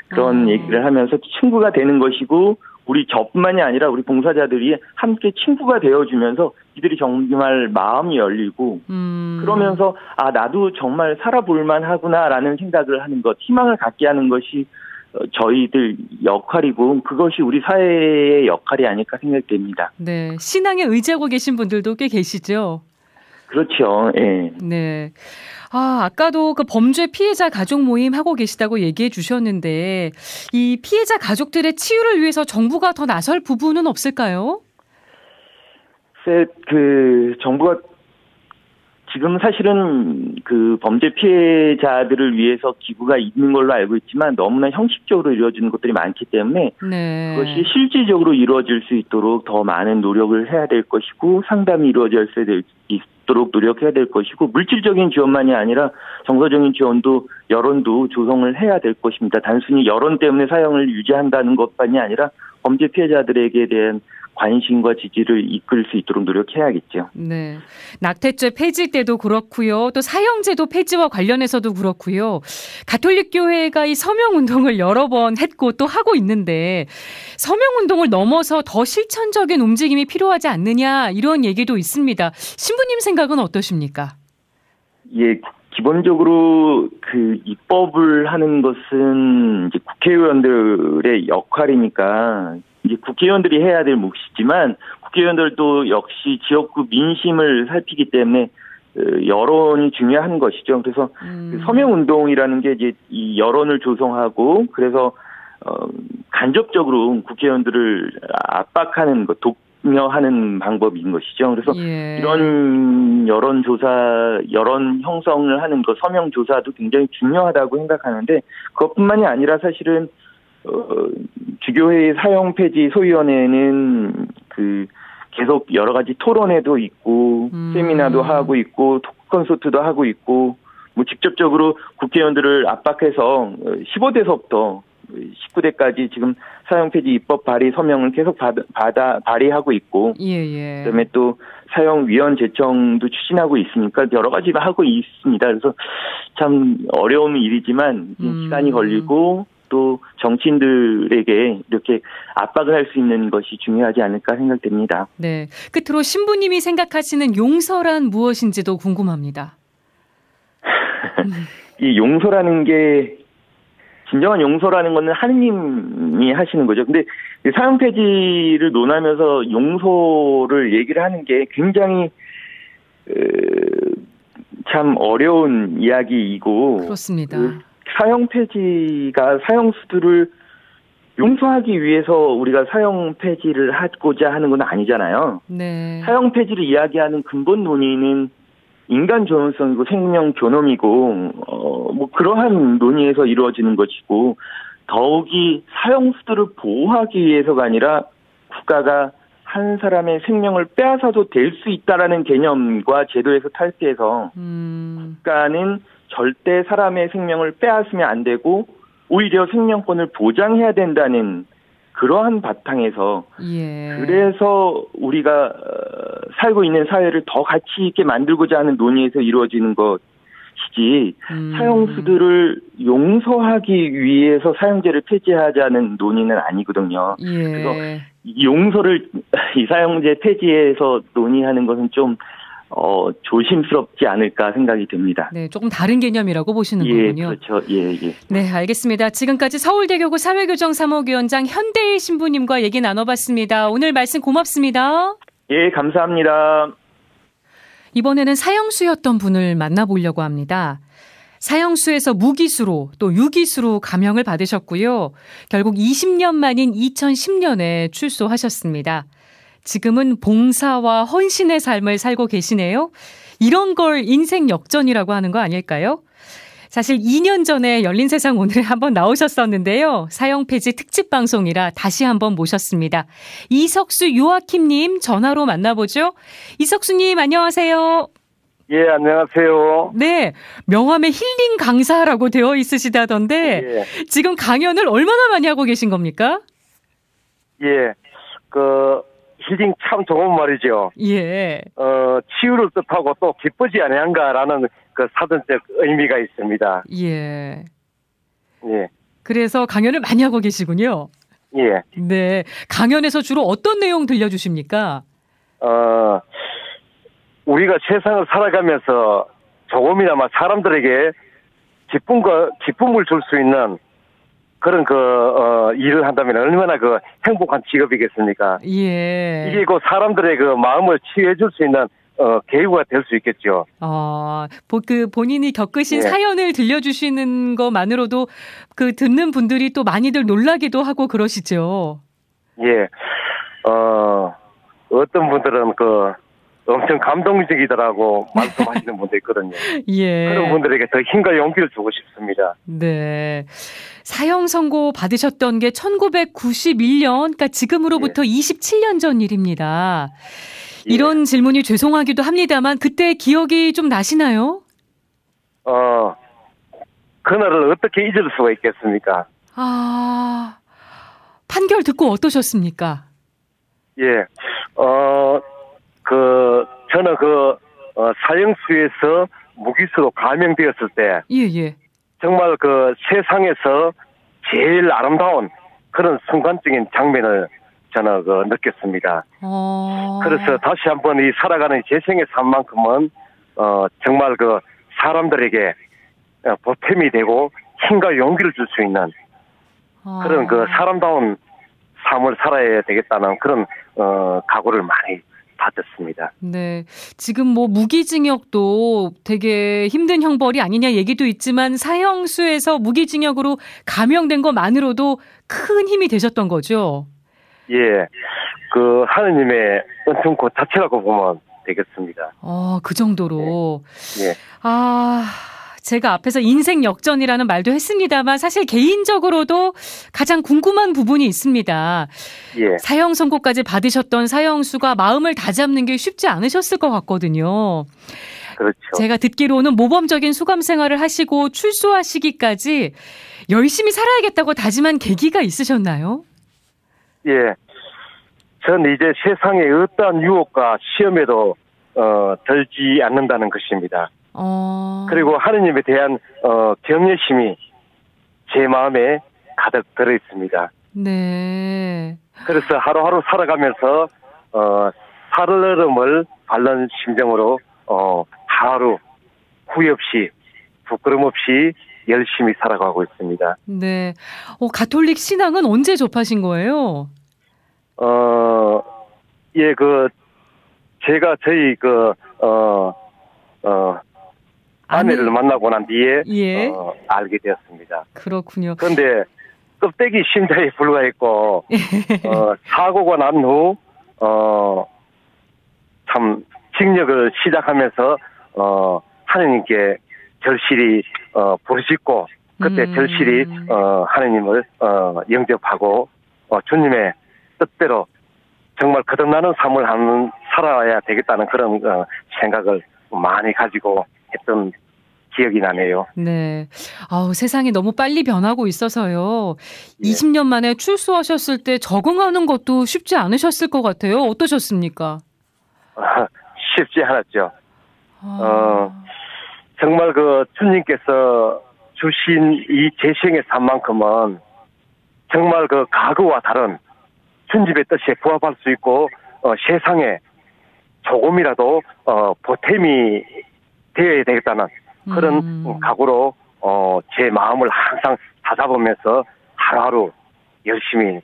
그런 얘기를 하면서 친구가 되는 것이고 우리 저뿐만이 아니라 우리 봉사자들이 함께 친구가 되어주면서 이들이 정말 마음이 열리고 그러면서 나도 정말 살아볼만 하구나라는 생각을 하는 것, 희망을 갖게 하는 것이 저희들 역할이고 그것이 우리 사회의 역할이 아닐까 생각됩니다. 네, 신앙에 의지하고 계신 분들도 꽤 계시죠? 그렇죠. 예. 네. 아까도 그 범죄 피해자 가족 모임 하고 계시다고 얘기해 주셨는데 이 피해자 가족들의 치유를 위해서 정부가 더 나설 부분은 없을까요? 그 정부가 지금 사실은 그 범죄 피해자들을 위해서 기부가 있는 걸로 알고 있지만 너무나 형식적으로 이루어지는 것들이 많기 때문에 네. 그것이 실질적으로 이루어질 수 있도록 더 많은 노력을 해야 될 것이고 상담이 이루어질 수 있도록 노력해야 될 것이고 물질적인 지원만이 아니라 정서적인 지원도 여론도 조성을 해야 될 것입니다. 단순히 여론 때문에 사형을 유지한다는 것만이 아니라 범죄 피해자들에게 대한 관심과 지지를 이끌 수 있도록 노력해야겠죠. 네, 낙태죄 폐지 때도 그렇고요. 또 사형제도 폐지와 관련해서도 그렇고요. 가톨릭 교회가 이 서명운동을 여러 번 했고 또 하고 있는데 서명운동을 넘어서 더 실천적인 움직임이 필요하지 않느냐 이런 얘기도 있습니다. 신부님 생각은 어떠십니까? 예, 기본적으로 그 입법을 하는 것은 이제 국회의원들의 역할이니까 이제 국회의원들이 해야 될 몫이지만 국회의원들도 역시 지역구 민심을 살피기 때문에 여론이 중요한 것이죠. 그래서 서명운동이라는 게 이제 이 여론을 조성하고 그래서 간접적으로 국회의원들을 압박하는 것, 독려하는 방법인 것이죠. 그래서 이런 여론 형성을 하는 것, 서명조사도 굉장히 중요하다고 생각하는데 그것뿐만이 아니라 사실은 주교회의 사형 폐지 소위원회는 그 계속 여러 가지 토론회도 있고 세미나도 하고 있고 토크 콘서트도 하고 있고 뭐 직접적으로 국회의원들을 압박해서 15대서부터 19대까지 지금 사형 폐지 입법 발의 서명을 계속 발의하고 있고 그다음에 또 사형위원 제청도 추진하고 있으니까 여러 가지 하고 있습니다. 그래서 참 어려운 일이지만 시간이 걸리고 또 정치인들에게 이렇게 압박을 할 수 있는 것이 중요하지 않을까 생각됩니다. 네, 끝으로 신부님이 생각하시는 용서란 무엇인지도 궁금합니다. 이 용서라는 게 진정한 용서라는 것은 하느님이 하시는 거죠. 근데 사형 폐지를 논하면서 용서를 얘기를 하는 게 굉장히 참 어려운 이야기이고 그렇습니다. 사형 폐지가 사형수들을 용서하기 위해서 우리가 사형 폐지를 하고자 하는 건 아니잖아요. 네. 사형 폐지를 이야기하는 근본 논의는 인간 존엄성이고 생명 존엄이고 뭐 그러한 논의에서 이루어지는 것이고 더욱이 사형수들을 보호하기 위해서가 아니라 국가가 한 사람의 생명을 빼앗아도 될 수 있다라는 개념과 제도에서 탈피해서 국가는 절대 사람의 생명을 빼앗으면 안 되고 오히려 생명권을 보장해야 된다는 그러한 바탕에서 그래서 우리가 살고 있는 사회를 더 가치 있게 만들고자 하는 논의에서 이루어지는 것이지 사형수들을 용서하기 위해서 사형제를 폐지하자는 논의는 아니거든요. 그래서 이 용서를 이 사형제 폐지에서 논의하는 것은 좀 조심스럽지 않을까 생각이 듭니다. 네, 조금 다른 개념이라고 보시는 거군요. 그렇죠. 예. 네, 알겠습니다. 지금까지 서울대교구 사회교정 사무위원장 현대일 신부님과 얘기 나눠봤습니다. 오늘 말씀 고맙습니다. 예, 감사합니다. 이번에는 사형수였던 분을 만나보려고 합니다. 사형수에서 무기수로 또 유기수로 감형을 받으셨고요. 결국 20년 만인 2010년에 출소하셨습니다. 지금은 봉사와 헌신의 삶을 살고 계시네요. 이런 걸 인생 역전이라고 하는 거 아닐까요? 사실 2년 전에 열린세상 오늘에 한번 나오셨었는데요. 사형 폐지 특집 방송이라 다시 한번 모셨습니다. 이석수 요아킴님 전화로 만나보죠. 이석수님 안녕하세요. 예, 안녕하세요. 네, 명함에 힐링 강사라고 되어 있으시다던데 지금 강연을 얼마나 많이 하고 계신 겁니까? 예, 힐링 참 좋은 말이죠. 치유를 뜻하고 또 기쁘지 아니한가라는 그 사전적 의미가 있습니다. 예. 그래서 강연을 많이 하고 계시군요. 예. 네. 강연에서 주로 어떤 내용 들려주십니까? 우리가 세상을 살아가면서 조금이나마 사람들에게 기쁨을 줄 수 있는 그런 일을 한다면 얼마나 행복한 직업이겠습니까? 이게 사람들의 사람을 치유해 줄 수 있는 계기가 될 수 있겠죠. 본인이 겪으신 사연을 들려주시는 것만으로도 듣는 분들이 또 많이들 놀라기도 하고 그러시죠. 예. 어떤 분들은 엄청 감동적이더라고 말씀하시는 분도 있거든요. 그런 분들에게 더 힘과 용기를 주고 싶습니다. 네. 사형 선고 받으셨던 게 1991년, 그러니까 지금으로부터 27년 전 일입니다. 이런 질문이 죄송하기도 합니다만 그때 기억이 좀 나시나요? 그날을 어떻게 잊을 수가 있겠습니까? 판결 듣고 어떠셨습니까? 예, 저는 사형수에서 무기수로 감형되었을 때, 예. 정말 세상에서 제일 아름다운 그런 순간적인 장면을 저는 느꼈습니다. 그래서 다시 한번 이 살아가는 제 생의 삶만큼은, 정말 사람들에게 보탬이 되고 힘과 용기를 줄 수 있는 그런 사람다운 삶을 살아야 되겠다는 그런 각오를 많이 받았습니다. 네. 지금 무기징역도 되게 힘든 형벌이 아니냐 얘기도 있지만 사형수에서 무기징역으로 감형된 것만으로도 큰 힘이 되셨던 거죠? 예. 하느님의 은총 그 자체라고 보면 되겠습니다. 그 정도로. 예. 제가 앞에서 인생 역전이라는 말도 했습니다만 사실 개인적으로도 가장 궁금한 부분이 있습니다. 예. 사형 선고까지 받으셨던 사형수가 마음을 다잡는 게 쉽지 않으셨을 것 같거든요. 그렇죠. 제가 듣기로는 모범적인 수감 생활을 하시고 출소하시기까지 열심히 살아야겠다고 다짐한 계기가 있으셨나요? 예. 전 이제 세상에 어떠한 유혹과 시험에도 들지 않는다는 것입니다. 그리고 하느님에 대한 경외심이 제 마음에 가득 들어 있습니다. 네. 그래서 하루하루 살아가면서 살얼음을 밟는 심정으로 하루 후회 없이 부끄럼 없이 열심히 살아가고 있습니다. 네. 가톨릭 신앙은 언제 접하신 거예요? 예, 제가 저희 아내를 만나고 난 뒤에 예. 알게 되었습니다. 그렇군요. 그런데 껍데기 심자에 불과했고 사고가 난 후 참 징역을 시작하면서 하느님께 절실히 부르짖고 그때 절실히 하느님을 영접하고 주님의 뜻대로 정말 거듭나는 삶을 살아야 되겠다는 그런 생각을 많이 가지고 했던 기억이 나네요. 네. 세상이 너무 빨리 변하고 있어서요. 예. 20년 만에 출소하셨을 때 적응하는 것도 쉽지 않으셨을 것 같아요. 어떠셨습니까? 쉽지 않았죠. 정말 주님께서 주신 이 제 생의 삶만큼은 정말 과거와 다른 주님의 뜻에 부합할 수 있고 세상에 조금이라도 보탬이 되어야 되겠다는 그런 각오로 제 마음을 항상 다잡으면서 하루하루 열심히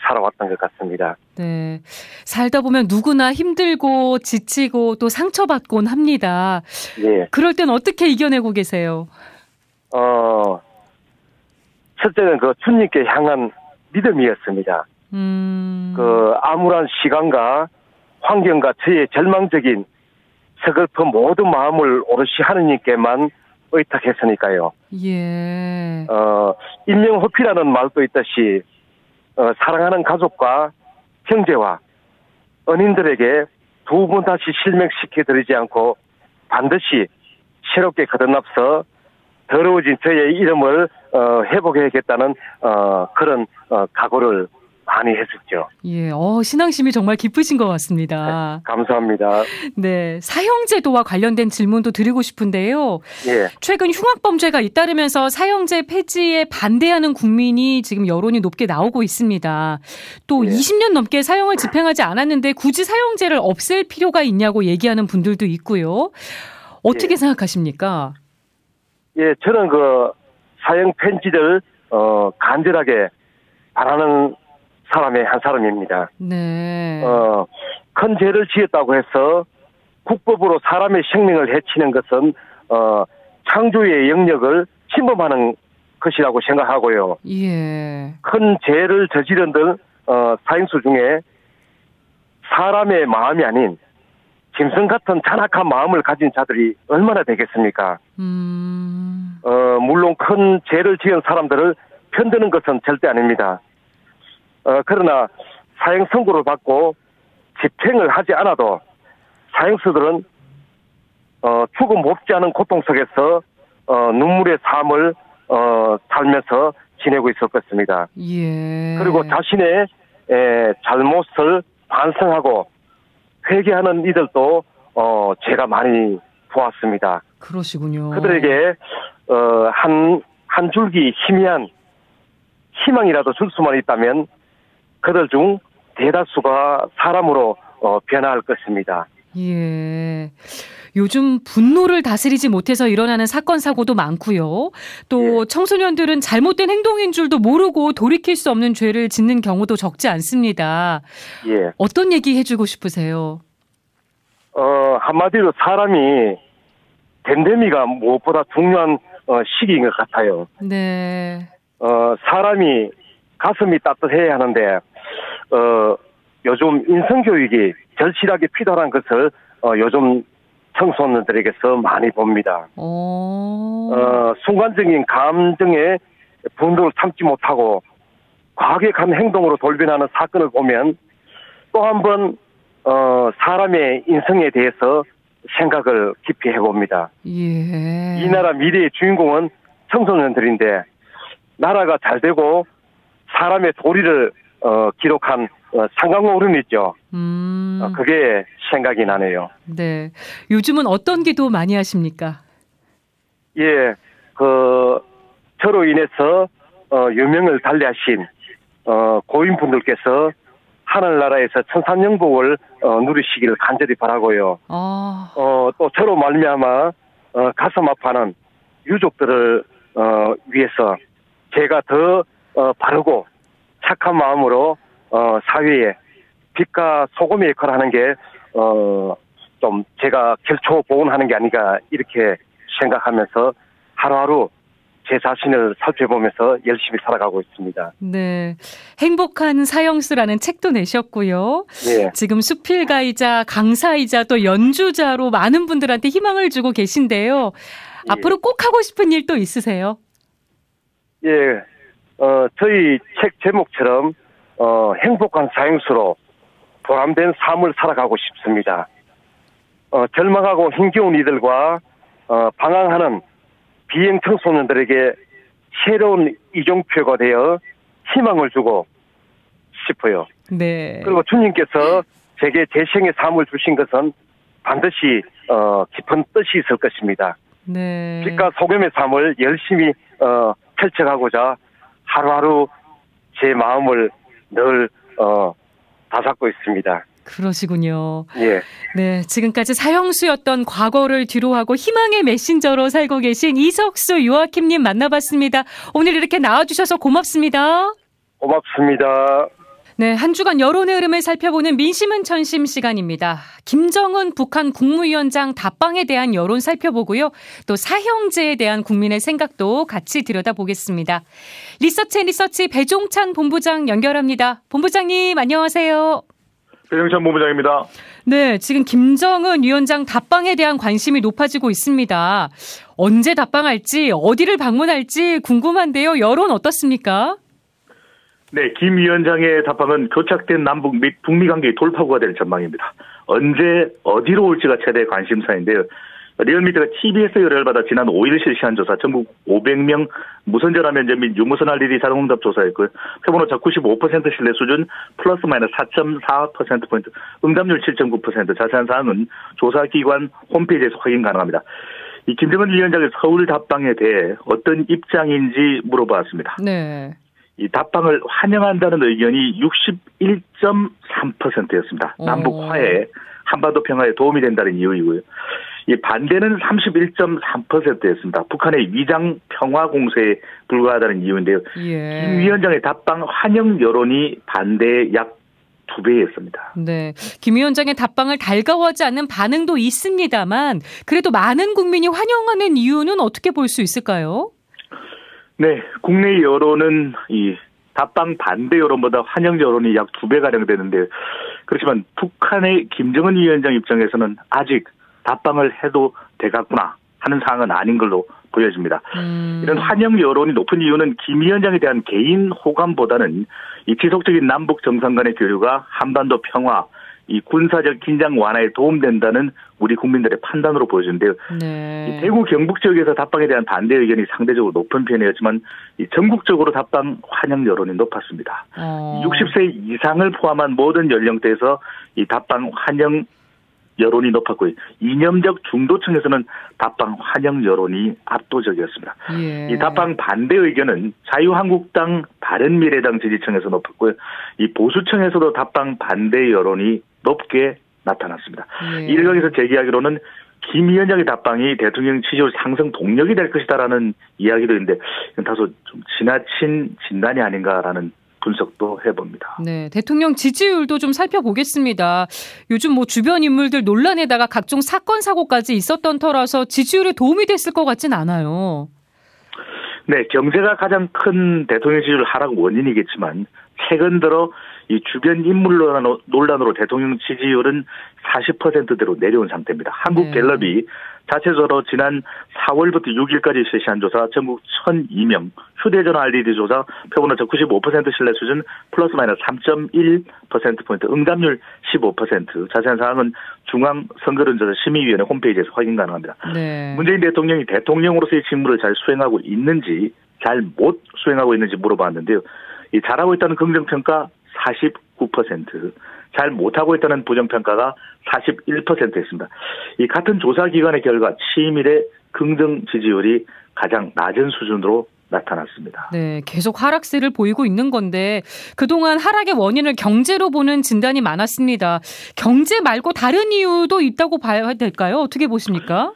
살아왔던 것 같습니다. 네. 살다 보면 누구나 힘들고 지치고 또 상처받곤 합니다. 예. 그럴 땐 어떻게 이겨내고 계세요? 첫째는 주님께 향한 믿음이었습니다. 암울한 시간과 환경과 저의 절망적인 서글픈 모든 마음을 오롯이 하느님께만 의탁했으니까요. 예. 인명호피라는 말도 있듯이 사랑하는 가족과 형제와 은인들에게 두 번 다시 실명시켜드리지 않고 반드시 새롭게 거듭납서 더러워진 저의 이름을 회복해야겠다는 그런 각오를 많이 했었죠. 예, 신앙심이 정말 깊으신 것 같습니다. 네, 감사합니다. 네, 사형제도와 관련된 질문도 드리고 싶은데요. 예. 최근 흉악범죄가 잇따르면서 사형제 폐지에 반대하는 국민이 지금 여론이 높게 나오고 있습니다. 또 예. 20년 넘게 사형을 집행하지 않았는데 굳이 사형제를 없앨 필요가 있냐고 얘기하는 분들도 있고요. 어떻게 생각하십니까? 예, 저는 사형 폐지를 간절하게 바라는 사람의 한 사람입니다. 네. 큰 죄를 지었다고 해서 국법으로 사람의 생명을 해치는 것은 창조의 영역을 침범하는 것이라고 생각하고요. 예. 큰 죄를 저지른 등 사형수 중에 사람의 마음이 아닌 짐승 같은 잔악한 마음을 가진 자들이 얼마나 되겠습니까? 물론 큰 죄를 지은 사람들을 편드는 것은 절대 아닙니다. 그러나 사형 선고를 받고 집행을 하지 않아도 사형수들은 죽음 없지 않은 고통 속에서 눈물의 삶을 살면서 지내고 있었겠습니다. 예. 그리고 자신의 잘못을 반성하고 회개하는 이들도 제가 많이 보았습니다. 그러시군요. 그들에게 한 줄기 희미한 희망이라도 줄 수만 있다면 그들 중 대다수가 사람으로 변화할 것입니다. 예. 요즘 분노를 다스리지 못해서 일어나는 사건 사고도 많고요. 또 예. 청소년들은 잘못된 행동인 줄도 모르고 돌이킬 수 없는 죄를 짓는 경우도 적지 않습니다. 예. 어떤 얘기 해주고 싶으세요? 한마디로 사람이 댐댐이가 무엇보다 중요한 시기인 것 같아요. 네. 사람이 가슴이 따뜻해야 하는데 요즘 인성교육이 절실하게 필요한 것을 요즘 청소년들에게서 많이 봅니다. 순간적인 감정에 분노를 참지 못하고 과격한 행동으로 돌변하는 사건을 보면 또 한 번 사람의 인성에 대해서 생각을 깊이 해봅니다. 예. 이 나라 미래의 주인공은 청소년들인데 나라가 잘 되고 사람의 도리를 기록한 상강어른 있죠. 그게 생각이 나네요. 네. 요즘은 어떤 기도 많이 하십니까? 예, 저로 인해서 유명을 달리하신 고인분들께서 하늘나라에서 천산영복을 누리시기를 간절히 바라고요. 또 저로 말미암아 가슴 아파하는 유족들을 위해서 제가 더 바르고 착한 마음으로 사회에 빛과 소금의 역할을 하는 게 좀 제가 결초 보온하는 게 아닌가 이렇게 생각하면서 하루하루 제 자신을 살펴보면서 열심히 살아가고 있습니다. 네, 행복한 사형수라는 책도 내셨고요. 예. 지금 수필가이자 강사이자 또 연주자로 많은 분들한테 희망을 주고 계신데요. 예. 앞으로 꼭 하고 싶은 일 또 있으세요? 예, 저희 책 제목처럼 행복한 사형수로 보람된 삶을 살아가고 싶습니다. 절망하고 힘겨운 이들과 방황하는 비행 청소년들에게 새로운 이종표가 되어 희망을 주고 싶어요. 네. 그리고 주님께서 제게 재생의 삶을 주신 것은 반드시 깊은 뜻이 있을 것입니다. 네. 빛과 소금의 삶을 열심히 펼쳐가고자 하루하루 제 마음을 늘 다잡고 있습니다. 그러시군요. 예. 네, 지금까지 사형수였던 과거를 뒤로하고 희망의 메신저로 살고 계신 이석수 요아킴님 만나봤습니다. 오늘 이렇게 나와주셔서 고맙습니다. 고맙습니다. 네, 한 주간 여론의 흐름을 살펴보는 민심은 천심 시간입니다. 김정은 북한 국무위원장 답방에 대한 여론 살펴보고요. 또 사형제에 대한 국민의 생각도 같이 들여다보겠습니다. 리서치 배종찬 본부장 연결합니다. 본부장님 안녕하세요. 배종찬 본부장입니다. 네, 지금 김정은 위원장 답방에 대한 관심이 높아지고 있습니다. 언제 답방할지 어디를 방문할지 궁금한데요. 여론 어떻습니까? 네, 김 위원장의 답방은 교착된 남북 및 북미 관계의 돌파구가 될 전망입니다. 언제 어디로 올지가 최대 관심사인데요. 리얼미터가 TBS 의뢰를 받아 지난 5일 실시한 조사, 전국 500명 무선전화 면접 및 유무선 RDD 자동응답 조사였고요. 표본오차 95% 신뢰 수준 플러스 마이너스 4.4%포인트, 응답률 7.9%, 자세한 사항은 조사기관 홈페이지에서 확인 가능합니다. 이 김정은 위원장의 서울 답방에 대해 어떤 입장인지 물어봤습니다. 네. 이 답방을 환영한다는 의견이 61.3%였습니다. 남북 화해, 한반도 평화에 도움이 된다는 이유이고요. 이 반대는 31.3%였습니다. 북한의 위장 평화 공세에 불과하다는 이유인데요. 예. 김 위원장의 답방 환영 여론이 반대의 약 2배였습니다. 네, 김 위원장의 답방을 달가워하지 않는 반응도 있습니다만 그래도 많은 국민이 환영하는 이유는 어떻게 볼 수 있을까요? 네, 국내 여론은 이 답방 반대 여론보다 환영 여론이 약 2배가량 되는데, 그렇지만 북한의 김정은 위원장 입장에서는 아직 답방을 해도 되겠구나 하는 상황은 아닌 걸로 보여집니다. 이런 환영 여론이 높은 이유는 김 위원장에 대한 개인 호감보다는 이 지속적인 남북 정상 간의 교류가 한반도 평화, 이 군사적 긴장 완화에 도움된다는 우리 국민들의 판단으로 보여지는데요. 네. 이 대구 경북 지역에서 답방에 대한 반대 의견이 상대적으로 높은 편이었지만 이 전국적으로 답방 환영 여론이 높았습니다. 60세 이상을 포함한 모든 연령대에서 이 답방 환영 여론이 높았고요. 이념적 중도층에서는 답방 환영 여론이 압도적이었습니다. 예. 이 답방 반대 의견은 자유한국당, 바른미래당 지지층에서 높았고요. 이 보수층에서도 답방 반대 여론이 높게 나타났습니다. 예. 일각에서 제기하기로는 김 위원장의 답방이 대통령 지지율 상승 동력이 될 것이다라는 이야기도 있는데 이건 다소 좀 지나친 진단이 아닌가라는 분석도 해봅니다. 네, 대통령 지지율도 좀 살펴보겠습니다. 요즘 뭐 주변 인물들 논란에다가 각종 사건 사고까지 있었던 터라서 지지율에 도움이 됐을 것 같진 않아요. 네, 경제가 가장 큰 대통령 지지율 하락 원인이겠지만 최근 들어 이 주변 인물 논란으로 대통령 지지율은 40%대로 내려온 상태입니다. 한국갤럽이 자체적으로 지난 4월부터 6일까지 실시한 조사 전국 1,002명 휴대전화 RDD 조사 표본오차 95% 신뢰 수준 플러스 마이너스 3.1%포인트 응답률 15% 자세한 사항은 중앙선거론조사 심의위원회 홈페이지에서 확인 가능합니다. 네. 문재인 대통령이 대통령으로서의 직무를 잘 수행하고 있는지 잘 못 수행하고 있는지 물어봤는데요. 이 잘하고 있다는 긍정평가 49%, 잘 못하고 있다는 부정평가가 41%였습니다. 이 같은 조사 기관의 결과 취임 이래 긍정 지지율이 가장 낮은 수준으로 나타났습니다. 네, 계속 하락세를 보이고 있는 건데 그동안 하락의 원인을 경제로 보는 진단이 많았습니다. 경제 말고 다른 이유도 있다고 봐야 될까요? 어떻게 보십니까?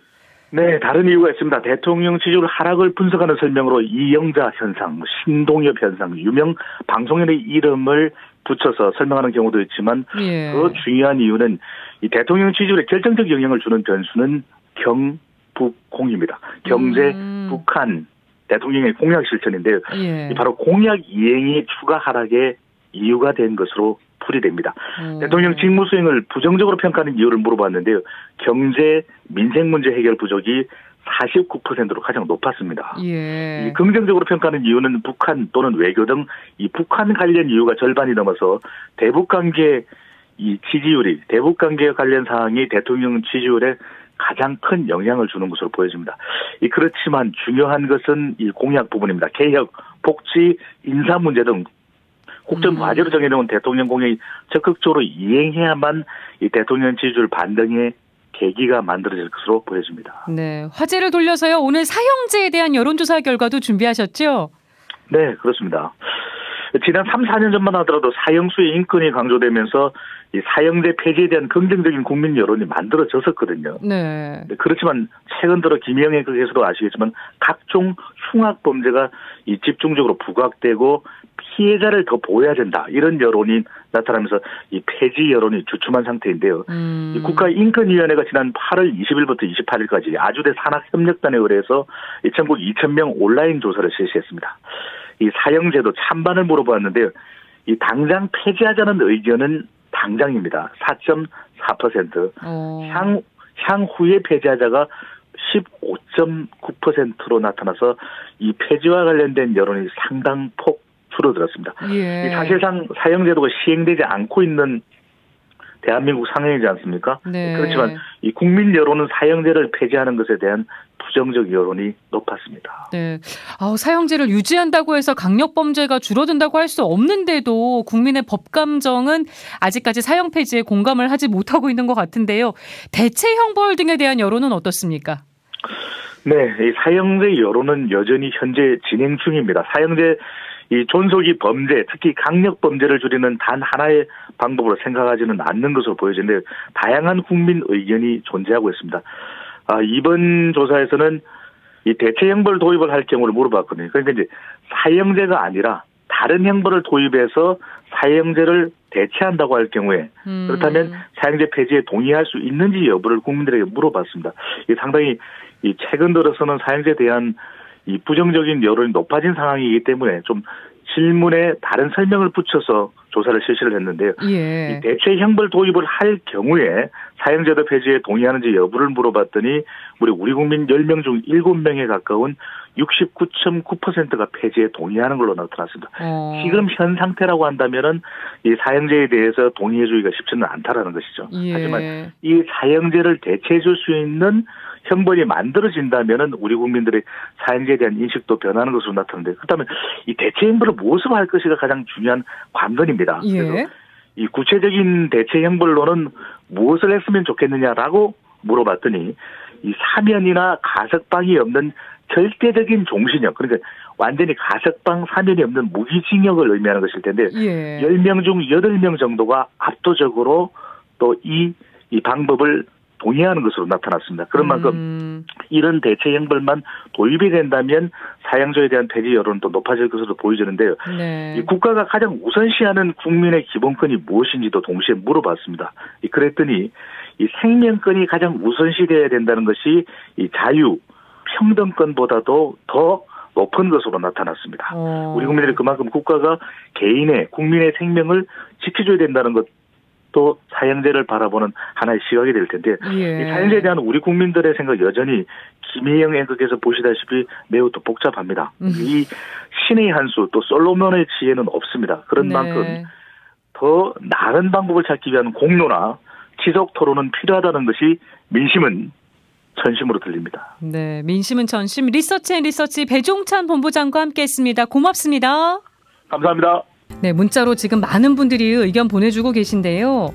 네, 다른 이유가 있습니다. 대통령 지지율 하락을 분석하는 설명으로 이영자 현상, 신동엽 현상, 유명 방송인의 이름을 붙여서 설명하는 경우도 있지만 예. 더 중요한 이유는 이 대통령 지지율에 결정적 영향을 주는 변수는 경북공입니다. 경제, 북한, 대통령의 공약 실천인데요. 예. 바로 공약 이행이 추가 하락의 이유가 된 것으로 풀이됩니다. 대통령 직무 수행을 부정적으로 평가하는 이유를 물어봤는데요. 경제, 민생 문제 해결 부족이 49%로 가장 높았습니다. 예. 이 긍정적으로 평가하는 이유는 북한 또는 외교 등 이 북한 관련 이유가 절반이 넘어서 대북관계 이 지지율이 대북관계 관련 사항이 대통령 지지율에 가장 큰 영향을 주는 것으로 보여집니다. 그렇지만 중요한 것은 이 공약 부분입니다. 개혁, 복지, 인사 문제 등 국정 과제로 정해놓은 대통령 공약이 적극적으로 이행해야만 이 대통령 지지율 반등의 계기가 만들어질 것으로 보여집니다. 네, 화제를 돌려서요. 오늘 사형제에 대한 여론조사 결과도 준비하셨죠? 네, 그렇습니다. 지난 3, 4년 전만 하더라도 사형수의 인권이 강조되면서 이 사형제 폐지에 대한 긍정적인 국민 여론이 만들어졌었거든요. 네. 그렇지만 최근 들어 김영애 의원께서도 아시겠지만 각종 흉악 범죄가 이 집중적으로 부각되고 피해자를 더 보호해야 된다 이런 여론이 나타나면서 이 폐지 여론이 주춤한 상태인데요. 이 국가인권위원회가 지난 8월 20일부터 28일까지 아주대 산학협력단에 의뢰해서 전국 2,000명 온라인 조사를 실시했습니다. 이 사형제도 찬반을 물어보았는데요. 이 당장 폐지하자는 의견은 당장입니다. 4.4%. 향후에 폐지하자가 15.9%로 나타나서 이 폐지와 관련된 여론이 상당폭 줄어들었습니다. 예. 사실상 사형제도가 시행되지 않고 있는 대한민국 상황이지 않습니까? 네. 그렇지만 이 국민 여론은 사형제를 폐지하는 것에 대한 부정적 여론이 높았습니다. 네, 사형제를 유지한다고 해서 강력범죄가 줄어든다고 할 수 없는데도 국민의 법감정은 아직까지 사형 폐지에 공감을 하지 못하고 있는 것 같은데요. 대체 형벌 등에 대한 여론은 어떻습니까? 네, 이 사형제 여론은 여전히 현재 진행 중입니다. 사형제 이 존속이 범죄, 특히 강력 범죄를 줄이는 단 하나의 방법으로 생각하지는 않는 것으로 보여지는데 다양한 국민 의견이 존재하고 있습니다. 이번 조사에서는 이 대체 형벌 도입을 할 경우를 물어봤거든요. 그러니까 이제 사형제가 아니라 다른 형벌을 도입해서 사형제를 대체한다고 할 경우에 그렇다면 사형제 폐지에 동의할 수 있는지 여부를 국민들에게 물어봤습니다. 상당히 이 최근 들어서는 사형제에 대한 이 부정적인 여론이 높아진 상황이기 때문에 좀 질문에 다른 설명을 붙여서 조사를 실시를 했는데요. 예. 이 대체 형벌 도입을 할 경우에 사형제도 폐지에 동의하는지 여부를 물어봤더니 우리 국민 10명 중 7명에 가까운 69.9%가 폐지에 동의하는 걸로 나타났습니다. 지금 현 상태라고 한다면은 이 사형제에 대해서 동의해주기가 쉽지는 않다라는 것이죠. 예. 하지만 이 사형제를 대체해줄 수 있는 형벌이 만들어진다면은 우리 국민들의 사형제에 대한 인식도 변하는 것으로 나타나는데, 그렇다면 이 대체 형벌을 무엇으로 할 것이가 가장 중요한 관건입니다. 예. 그래서 이 구체적인 대체 형벌로는 무엇을 했으면 좋겠느냐라고 물어봤더니 이 사면이나 가석방이 없는 절대적인 종신형, 그러니까 완전히 가석방 사면이 없는 무기징역을 의미하는 것일 텐데, 예. 10명 중 8명 정도가 압도적으로 또 이 방법을 동의하는 것으로 나타났습니다. 그런 만큼 이런 대체 형벌만 도입이 된다면 사형제에 대한 폐지 여론도 높아질 것으로 보여지는데요. 네. 이 국가가 가장 우선시하는 국민의 기본권이 무엇인지도 동시에 물어봤습니다. 그랬더니 이 생명권이 가장 우선시되어야 된다는 것이 이 자유, 평등권보다도 더 높은 것으로 나타났습니다. 우리 국민들이 그만큼 국가가 국민의 생명을 지켜줘야 된다는 것도 사형제를 바라보는 하나의 시각이 될 텐데, 예. 이 사형제에 대한 우리 국민들의 생각 여전히 김혜영 앵커께서 보시다시피 매우 또 복잡합니다. 이 신의 한 수 또 솔로몬의 지혜는 없습니다. 그런 네. 만큼 더 나은 방법을 찾기 위한 공론화, 지속 토론은 필요하다는 것이 민심은 전심으로 들립니다. 네, 민심은 전심. 리서치 배종찬 본부장과 함께했습니다. 고맙습니다. 감사합니다. 네, 문자로 지금 많은 분들이 의견 보내주고 계신데요.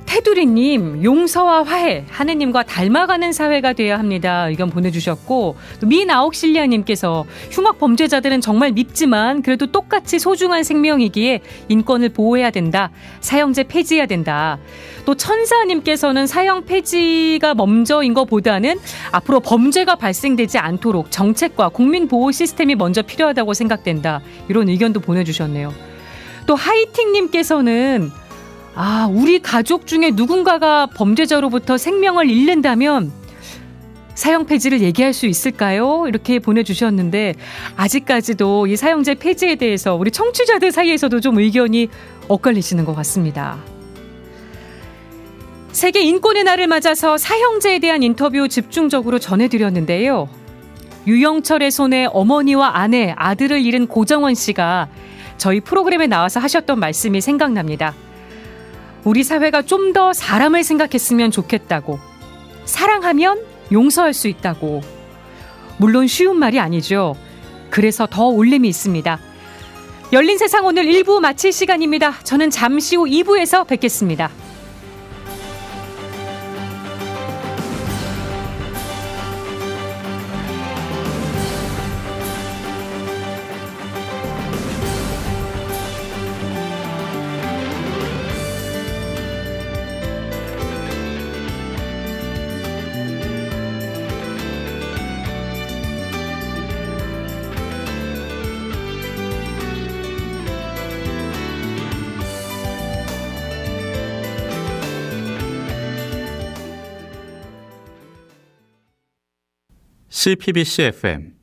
테두리님, 용서와 화해, 하느님과 닮아가는 사회가 돼야 합니다. 의견 보내주셨고, 또 미나옥실리아님께서 흉악 범죄자들은 정말 밉지만 그래도 똑같이 소중한 생명이기에 인권을 보호해야 된다. 사형제 폐지해야 된다. 또 천사님께서는 사형 폐지가 먼저인 것보다는 앞으로 범죄가 발생되지 않도록 정책과 국민보호 시스템이 먼저 필요하다고 생각된다. 이런 의견도 보내주셨네요. 또 하이팅님께서는 우리 가족 중에 누군가가 범죄자로부터 생명을 잃는다면 사형 폐지를 얘기할 수 있을까요? 이렇게 보내주셨는데, 아직까지도 이 사형제 폐지에 대해서 우리 청취자들 사이에서도 좀 의견이 엇갈리시는 것 같습니다. 세계 인권의 날을 맞아서 사형제에 대한 인터뷰 집중적으로 전해드렸는데요. 유영철의 손에 어머니와 아내, 아들을 잃은 고정원 씨가 저희 프로그램에 나와서 하셨던 말씀이 생각납니다. 우리 사회가 좀 더 사람을 생각했으면 좋겠다고. 사랑하면 용서할 수 있다고. 물론 쉬운 말이 아니죠. 그래서 더 울림이 있습니다. 열린 세상 오늘 1부 마칠 시간입니다. 저는 잠시 후 2부에서 뵙겠습니다. CPBC FM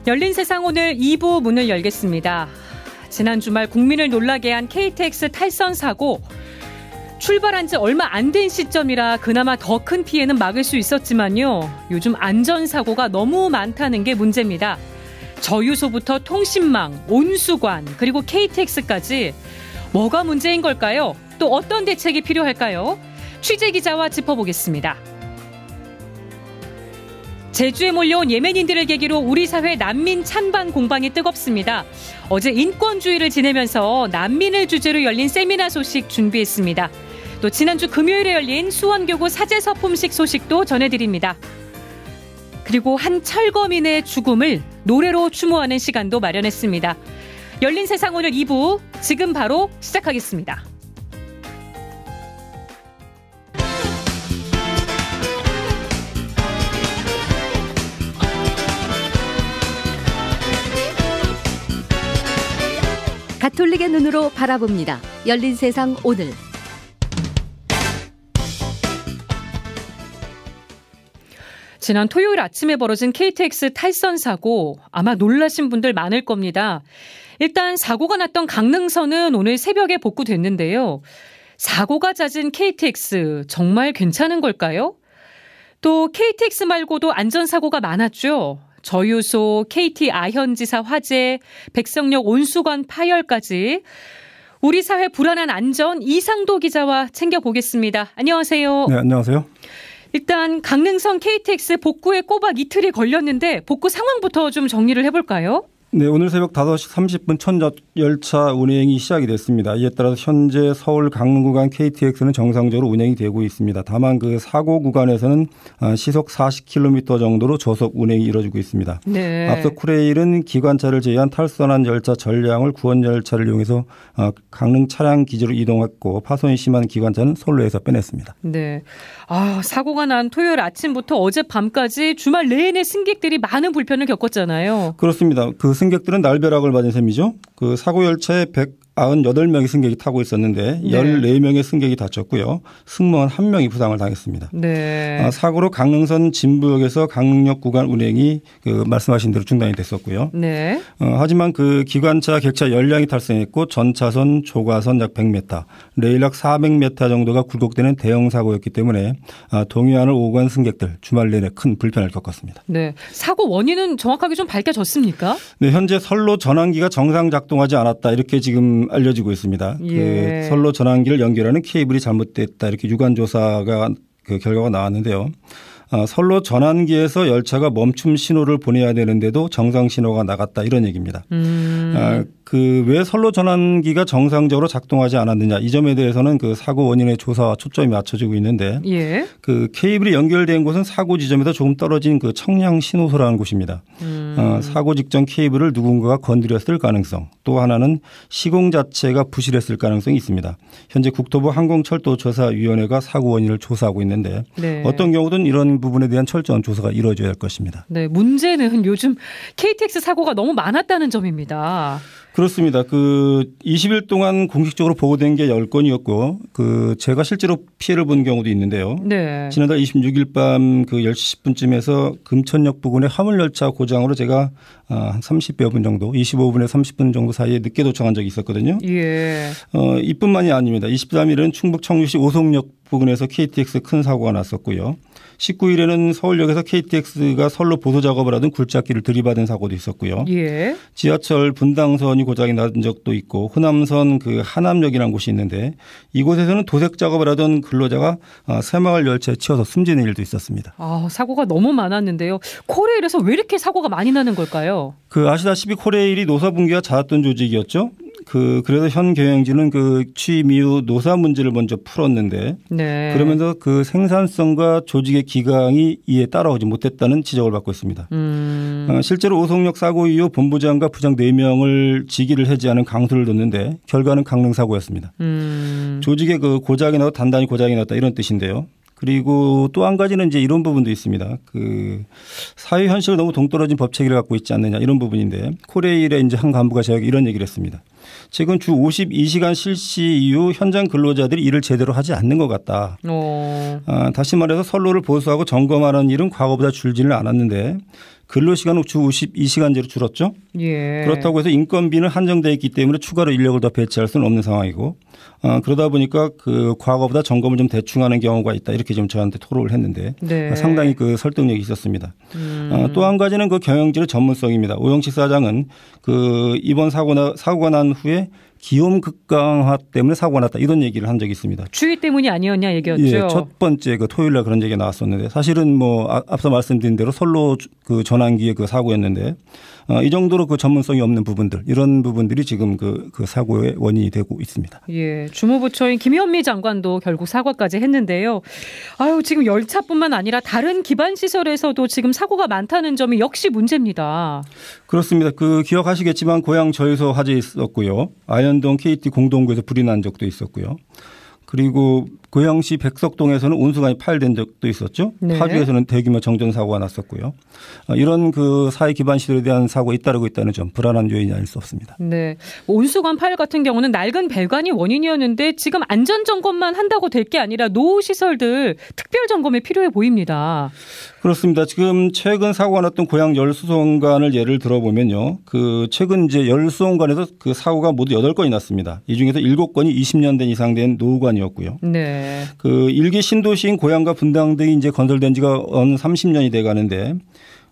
열린 세상 오늘 2부 문을 열겠습니다. 지난 주말 국민을 놀라게 한 KTX 탈선 사고, 출발한 지 얼마 안 된 시점이라 그나마 더 큰 피해는 막을 수 있었지만요. 요즘 안전사고가 너무 많다는 게 문제입니다. 저유소부터 통신망, 온수관, 그리고 KTX까지 뭐가 문제인 걸까요? 또 어떤 대책이 필요할까요? 취재기자와 짚어보겠습니다. 제주에 몰려온 예멘인들을 계기로 우리 사회 난민 찬반 공방이 뜨겁습니다. 어제 인권주의를 지내면서 난민을 주제로 열린 세미나 소식 준비했습니다. 또 지난주 금요일에 열린 수원교구 사제서품식 소식도 전해드립니다. 그리고 한 철거민의 죽음을 노래로 추모하는 시간도 마련했습니다. 열린 세상 오늘 2부 지금 바로 시작하겠습니다. 가톨릭의 눈으로 바라봅니다. 열린 세상 오늘. 지난 토요일 아침에 벌어진 KTX 탈선 사고 아마 놀라신 분들 많을 겁니다. 일단 사고가 났던 강릉선은 오늘 새벽에 복구됐는데요. 사고가 잦은 KTX 정말 괜찮은 걸까요? 또 KTX 말고도 안전사고가 많았죠. 저유소, KT 아현지사 화재, 백석역 온수관 파열까지 우리 사회 불안한 안전 이상도 기자와 챙겨보겠습니다. 안녕하세요. 네, 안녕하세요. 일단 강릉선 KTX 복구에 꼬박 이틀이 걸렸는데 복구 상황부터 좀 정리를 해볼까요? 네, 오늘 새벽 5시 30분 첫 열차 운행이 시작이 됐습니다. 이에 따라서 현재 서울 강릉 구간 KTX는 정상적으로 운행이 되고 있습니다. 다만 그 사고 구간에서는 시속 40km 정도로 저속 운행이 이루어지고 있습니다. 네. 앞서 쿠레일은 기관차를 제외한 탈선한 열차 전량을 구원 열차를 이용해서 강릉 차량 기지로 이동했고 파손이 심한 기관차는 선로에서 빼냈습니다. 네. 사고가 난 토요일 아침부터 어젯밤까지 주말 내내 승객들이 많은 불편을 겪었잖아요. 그렇습니다. 그 승객들은 날벼락을 맞은 셈이죠. 그 사고 열차에 198명의 승객이 타고 있었는데 네. 14명의 승객이 다쳤고요. 승무원 1명이 부상을 당했습니다. 네. 사고로 강릉선 진부역에서 강릉역 구간 운행이 말씀하신 대로 중단이 됐었고요. 네. 하지만 그 기관차 객차 열량이 탈선했고 전차선 조과선 약 100m, 레일 약 400m 정도가 굴곡되는 대형 사고였기 때문에 동해안을 오고 간 승객들 주말 내내 큰 불편을 겪었습니다. 네. 사고 원인은 정확하게 좀 밝혀졌습니까? 네, 현재 선로 전환기가 정상 작동하지 않았다 이렇게 지금 알려지고 있습니다. 예. 그 선로 전환기를 연결하는 케이블이 잘못됐다 이렇게 유관 조사가 그 결과가 나왔는데요. 선로 전환기에서 열차가 멈춤 신호를 보내야 되는데도 정상 신호가 나갔다 이런 얘기입니다. 그 왜 선로 전환기가 정상적으로 작동하지 않았느냐 이 점에 대해서는 그 사고 원인의 조사와 초점이 맞춰지고 있는데 예. 그 케이블이 연결된 곳은 사고 지점에서 조금 떨어진 그 청량 신호소라는 곳입니다. 사고 직전 케이블을 누군가가 건드렸을 가능성 또 하나는 시공 자체가 부실했을 가능성이 있습니다. 현재 국토부 항공철도조사위원회가 사고 원인을 조사하고 있는데 네. 어떤 경우든 이런 부분에 대한 철저한 조사가 이루어져야 할 것입니다. 네, 문제는 요즘 KTX 사고가 너무 많았다는 점입니다. 그렇습니다. 그 20일 동안 공식적으로 보고된 게 10건이었고 그 제가 실제로 피해를 본 경우도 있는데요. 네. 지난달 26일 밤 그 10시 10분쯤에서 금천역 부근의 화물열차 고장으로 제가 한 30여 분 정도 25분에서 30분 정도 사이에 늦게 도착한 적이 있었거든요. 예. 이뿐만이 아닙니다. 23일은 충북 청주시 오송역 부근에서 KTX 큰 사고가 났었고요. 19일에는 서울역에서 KTX가 선로 보수 작업을 하던 굴착기를 들이받은 사고도 있었고요. 예. 지하철 분당선이 고장이 난 적도 있고 호남선 그 하남역이라는 곳이 있는데 이곳에서는 도색 작업을 하던 근로자가 새마을 열차에 치여서 숨지는 일도 있었습니다. 사고가 너무 많았는데요. 코레일에서 왜 이렇게 사고가 많이 나는 걸까요? 아시다시피 코레일이 노사분기가 잦았던 조직이었죠. 그래서 현 경영진은 그 취임 이후 노사 문제를 먼저 풀었는데 네. 그러면서 그 생산성과 조직의 기강이 이에 따라오지 못했다는 지적을 받고 있습니다. 실제로 오송역 사고 이후 본부장과 부장 4명을 직위를 해제하는 강수를 뒀는데 결과는 강릉 사고였습니다. 조직의 그 고장이 나고 단단히 고장이 났다 이런 뜻인데요. 그리고 또 한 가지는 이제 이런 부분도 있습니다. 그 사회 현실과 너무 동떨어진 법 체계를 갖고 있지 않느냐 이런 부분인데 코레일의 이제 한 간부가 저에게 이런 얘기를 했습니다. 최근 주 52시간 실시 이후 현장 근로자들이 일을 제대로 하지 않는 것 같다. 다시 말해서 선로를 보수하고 점검하는 일은 과거보다 줄지는 않았는데 근로시간은 주 52시간제로 줄었죠. 예. 그렇다고 해서 인건비는 한정되어 있기 때문에 추가로 인력을 더 배치할 수는 없는 상황이고 그러다 보니까 그 과거보다 점검을 좀 대충 하는 경우가 있다. 이렇게 좀 저한테 토로를 했는데 네. 상당히 그 설득력이 있었습니다. 또 한 가지는 그 경영진의 전문성입니다. 오영식 사장은 그 이번 사고가 난 후에 기업 극강화 때문에 사고가 났다 이런 얘기를 한 적이 있습니다. 추위 때문이 아니었냐 얘기였죠. 예, 첫 번째 그 토요일 날 그런 얘기가 나왔었는데 사실은 뭐 앞서 말씀드린 대로 선로 그 전환기의 그 사고였는데 이 정도로 그 전문성이 없는 부분들 이런 부분들이 지금 그 사고의 원인이 되고 있습니다. 예, 주무부처인 김현미 장관도 결국 사과까지 했는데요. 지금 열차뿐만 아니라 다른 기반 시설에서도 지금 사고가 많다는 점이 역시 문제입니다. 그렇습니다. 그 기억하시겠지만 고양 저유소 화재 있었고요. 아현동 KT 공동구에서 불이 난 적도 있었고요. 그리고 고양시 백석동에서는 온수관이 파열된 적도 있었죠. 네. 파주에서는 대규모 정전 사고가 났었고요. 이런 그 사회 기반 시설에 대한 사고가 잇따르고 있다는 점 불안한 요인이 아닐 수 없습니다. 네, 온수관 파열 같은 경우는 낡은 배관이 원인이었는데 지금 안전 점검만 한다고 될 게 아니라 노후 시설들 특별 점검이 필요해 보입니다. 그렇습니다. 지금 최근 사고가 났던 고양 열수송관을 예를 들어보면요. 그 최근 이제 열수송관에서 그 사고가 모두 8건이 났습니다. 이 중에서 7건이 20년 된 이상 된 노후관이었고요. 네. 그 일개 신도시인 고양과 분당 등이 이제 건설된 지가 어느 30년이 돼 가는데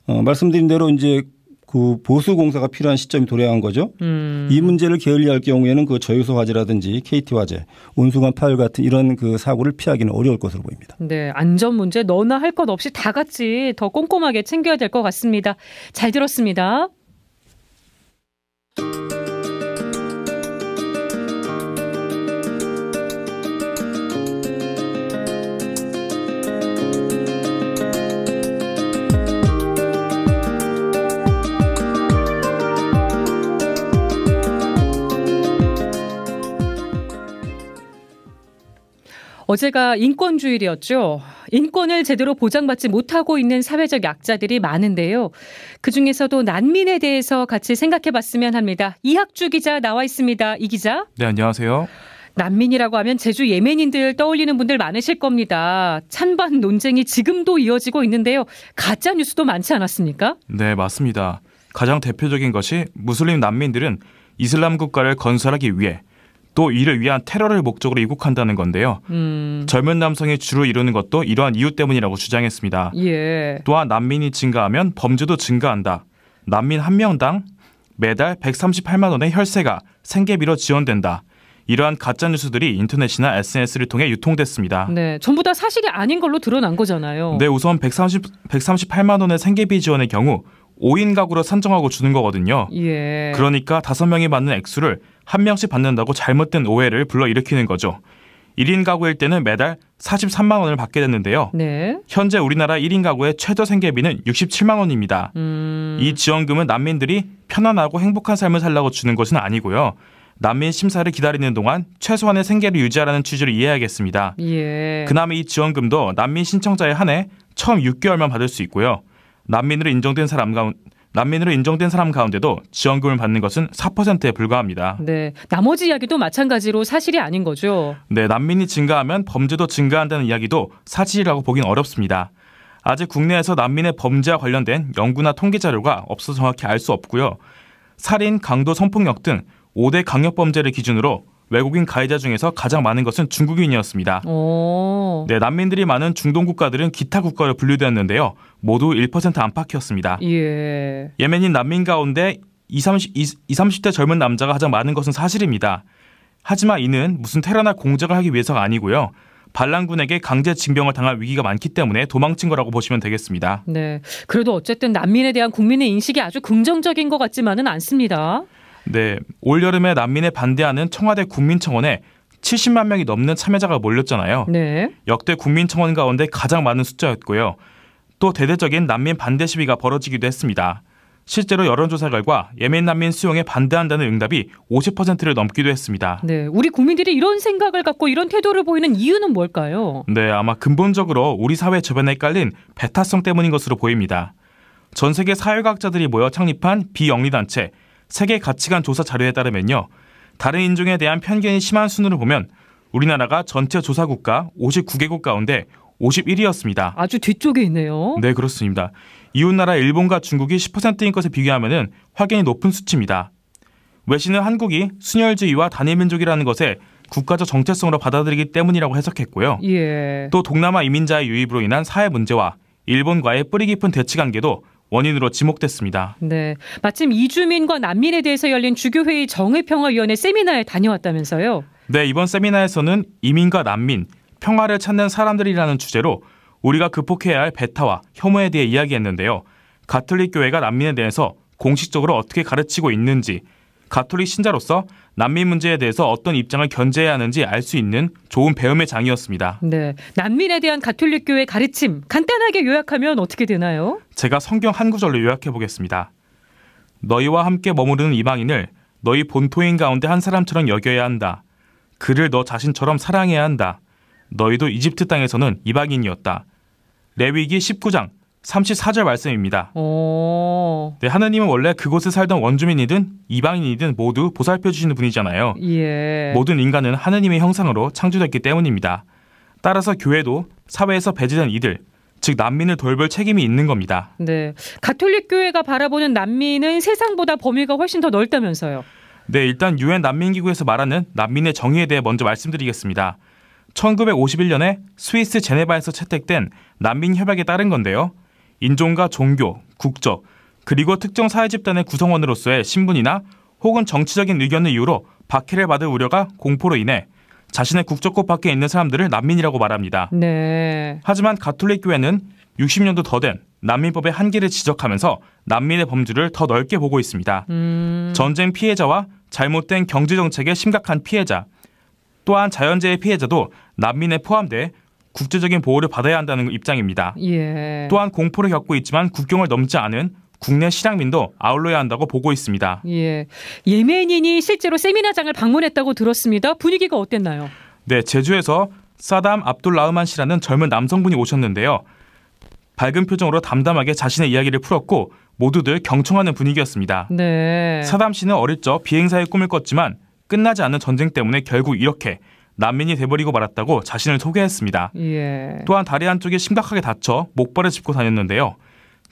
말씀드린 대로 이제 그 보수 공사가 필요한 시점이 도래한 거죠. 이 문제를 게을리할 경우에는 그 저유소 화재라든지 KT 화재, 온수관 파열 같은 이런 그 사고를 피하기는 어려울 것으로 보입니다. 네, 안전 문제 너나 할 것 없이 다 같이 더 꼼꼼하게 챙겨야 될 것 같습니다. 잘 들었습니다. 어제가 인권주일이었죠. 인권을 제대로 보장받지 못하고 있는 사회적 약자들이 많은데요. 그중에서도 난민에 대해서 같이 생각해봤으면 합니다. 이학주 기자 나와 있습니다. 이 기자. 네, 안녕하세요. 난민이라고 하면 제주 예멘인들 떠올리는 분들 많으실 겁니다. 찬반 논쟁이 지금도 이어지고 있는데요. 가짜 뉴스도 많지 않았습니까? 네, 맞습니다. 가장 대표적인 것이 무슬림 난민들은 이슬람 국가를 건설하기 위해 또 이를 위한 테러를 목적으로 이국한다는 건데요. 젊은 남성이 주로 이루는 것도 이러한 이유 때문이라고 주장했습니다. 예. 또한 난민이 증가하면 범죄도 증가한다. 난민 한 명당 매달 138만 원의 혈세가 생계비로 지원된다. 이러한 가짜뉴스들이 인터넷이나 SNS를 통해 유통됐습니다. 네, 전부 다 사실이 아닌 걸로 드러난 거잖아요. 네, 우선 138만 원의 생계비 지원의 경우 5인 가구로 산정하고 주는 거거든요. 예. 그러니까 5명이 받는 액수를 1명씩 받는다고 잘못된 오해를 불러일으키는 거죠. 1인 가구일 때는 매달 43만 원을 받게 됐는데요. 네. 현재 우리나라 1인 가구의 최저 생계비는 67만 원입니다. 이 지원금은 난민들이 편안하고 행복한 삶을 살라고 주는 것은 아니고요. 난민 심사를 기다리는 동안 최소한의 생계를 유지하라는 취지로 이해하겠습니다. 예. 그나마 이 지원금도 난민 신청자에 한해 처음 6개월만 받을 수 있고요. 난민으로 인정된 사람 가운데도 지원금을 받는 것은 4%에 불과합니다. 네, 나머지 이야기도 마찬가지로 사실이 아닌 거죠. 네, 난민이 증가하면 범죄도 증가한다는 이야기도 사실이라고 보긴 어렵습니다. 아직 국내에서 난민의 범죄와 관련된 연구나 통계 자료가 없어서 정확히 알 수 없고요. 살인, 강도, 성폭력 등 5대 강력범죄를 기준으로 외국인 가해자 중에서 가장 많은 것은 중국인이었습니다. 네, 난민들이 많은 중동 국가들은 기타 국가로 분류되었는데요. 모두 1% 안팎이었습니다. 예. 예멘인 난민 가운데 30대 젊은 남자가 가장 많은 것은 사실입니다. 하지만 이는 무슨 테러나 공작을 하기 위해서가 아니고요. 반란군에게 강제 징병을 당할 위기가 많기 때문에 도망친 거라고 보시면 되겠습니다. 네, 그래도 어쨌든 난민에 대한 국민의 인식이 아주 긍정적인 것 같지만은 않습니다. 네, 올여름에 난민에 반대하는 청와대 국민청원에 70만 명이 넘는 참여자가 몰렸잖아요. 네. 역대 국민청원 가운데 가장 많은 숫자였고요. 또 대대적인 난민 반대 시위가 벌어지기도 했습니다. 실제로 여론조사 결과 예멘 난민 수용에 반대한다는 응답이 50%를 넘기도 했습니다. 네, 우리 국민들이 이런 생각을 갖고 이런 태도를 보이는 이유는 뭘까요? 네, 아마 근본적으로 우리 사회 저변에 깔린 배타성 때문인 것으로 보입니다. 전 세계 사회과학자들이 모여 창립한 비영리단체 세계 가치관 조사 자료에 따르면요. 다른 인종에 대한 편견이 심한 순으로 보면 우리나라가 전체 조사 국가 59개국 가운데 51위였습니다. 아주 뒤쪽에 있네요. 네, 그렇습니다. 이웃나라 일본과 중국이 10%인 것에 비교하면 확연히 높은 수치입니다. 외신은 한국이 순혈주의와 단일민족이라는 것에 국가적 정체성으로 받아들이기 때문이라고 해석했고요. 예. 또 동남아 이민자의 유입으로 인한 사회 문제와 일본과의 뿌리 깊은 대치관계도 원인으로 지목됐습니다. 네, 마침 이주민과 난민에 대해서 열린 주교회의 정의평화위원회 세미나에 다녀왔다면서요? 네, 이번 세미나에서는 이민과 난민, 평화를 찾는 사람들이라는 주제로 우리가 극복해야 할 배타와 혐오에 대해 이야기했는데요. 가톨릭 교회가 난민에 대해서 공식적으로 어떻게 가르치고 있는지, 가톨릭 신자로서 난민 문제에 대해서 어떤 입장을 견제해야 하는지 알 수 있는 좋은 배움의 장이었습니다. 네, 난민에 대한 가톨릭 교회 가르침 간단하게 요약하면 어떻게 되나요? 제가 성경 한 구절로 요약해 보겠습니다. 너희와 함께 머무르는 이방인을 너희 본토인 가운데 한 사람처럼 여겨야 한다. 그를 너 자신처럼 사랑해야 한다. 너희도 이집트 땅에서는 이방인이었다. 레위기 19장 34절 말씀입니다. 네, 하느님은 원래 그곳에 살던 원주민이든 이방인이든 모두 보살펴 주시는 분이잖아요. 예. 모든 인간은 하느님의 형상으로 창조됐기 때문입니다. 따라서 교회도 사회에서 배제된 이들, 즉 난민을 돌볼 책임이 있는 겁니다. 네, 가톨릭 교회가 바라보는 난민은 세상보다 범위가 훨씬 더 넓다면서요. 네, 일단 유엔 난민기구에서 말하는 난민의 정의에 대해 먼저 말씀드리겠습니다. 1951년에 스위스 제네바에서 채택된 난민협약에 따른 건데요. 인종과 종교, 국적, 그리고 특정 사회집단의 구성원으로서의 신분이나 혹은 정치적인 의견의 이유로 박해를 받을 우려가 공포로 인해 자신의 국적국 밖에 있는 사람들을 난민이라고 말합니다. 네. 하지만 가톨릭 교회는 60년도 더 된 난민법의 한계를 지적하면서 난민의 범주를 더 넓게 보고 있습니다. 전쟁 피해자와 잘못된 경제정책의 심각한 피해자, 또한 자연재해 피해자도 난민에 포함돼 국제적인 보호를 받아야 한다는 입장입니다. 예. 또한 공포를 겪고 있지만 국경을 넘지 않은 국내 실향민도 아울러야 한다고 보고 있습니다. 예. 예멘인이 실제로 세미나장을 방문했다고 들었습니다. 분위기가 어땠나요? 네, 제주에서 사담 압둘라흐만 씨라는 젊은 남성분이 오셨는데요. 밝은 표정으로 담담하게 자신의 이야기를 풀었고 모두들 경청하는 분위기였습니다. 네. 사담 씨는 어릴 적 비행사의 꿈을 꿨지만 끝나지 않는 전쟁 때문에 결국 이렇게 난민이 돼버리고 말았다고 자신을 소개했습니다. 예. 또한 다리 한쪽이 심각하게 다쳐 목발을 짚고 다녔는데요.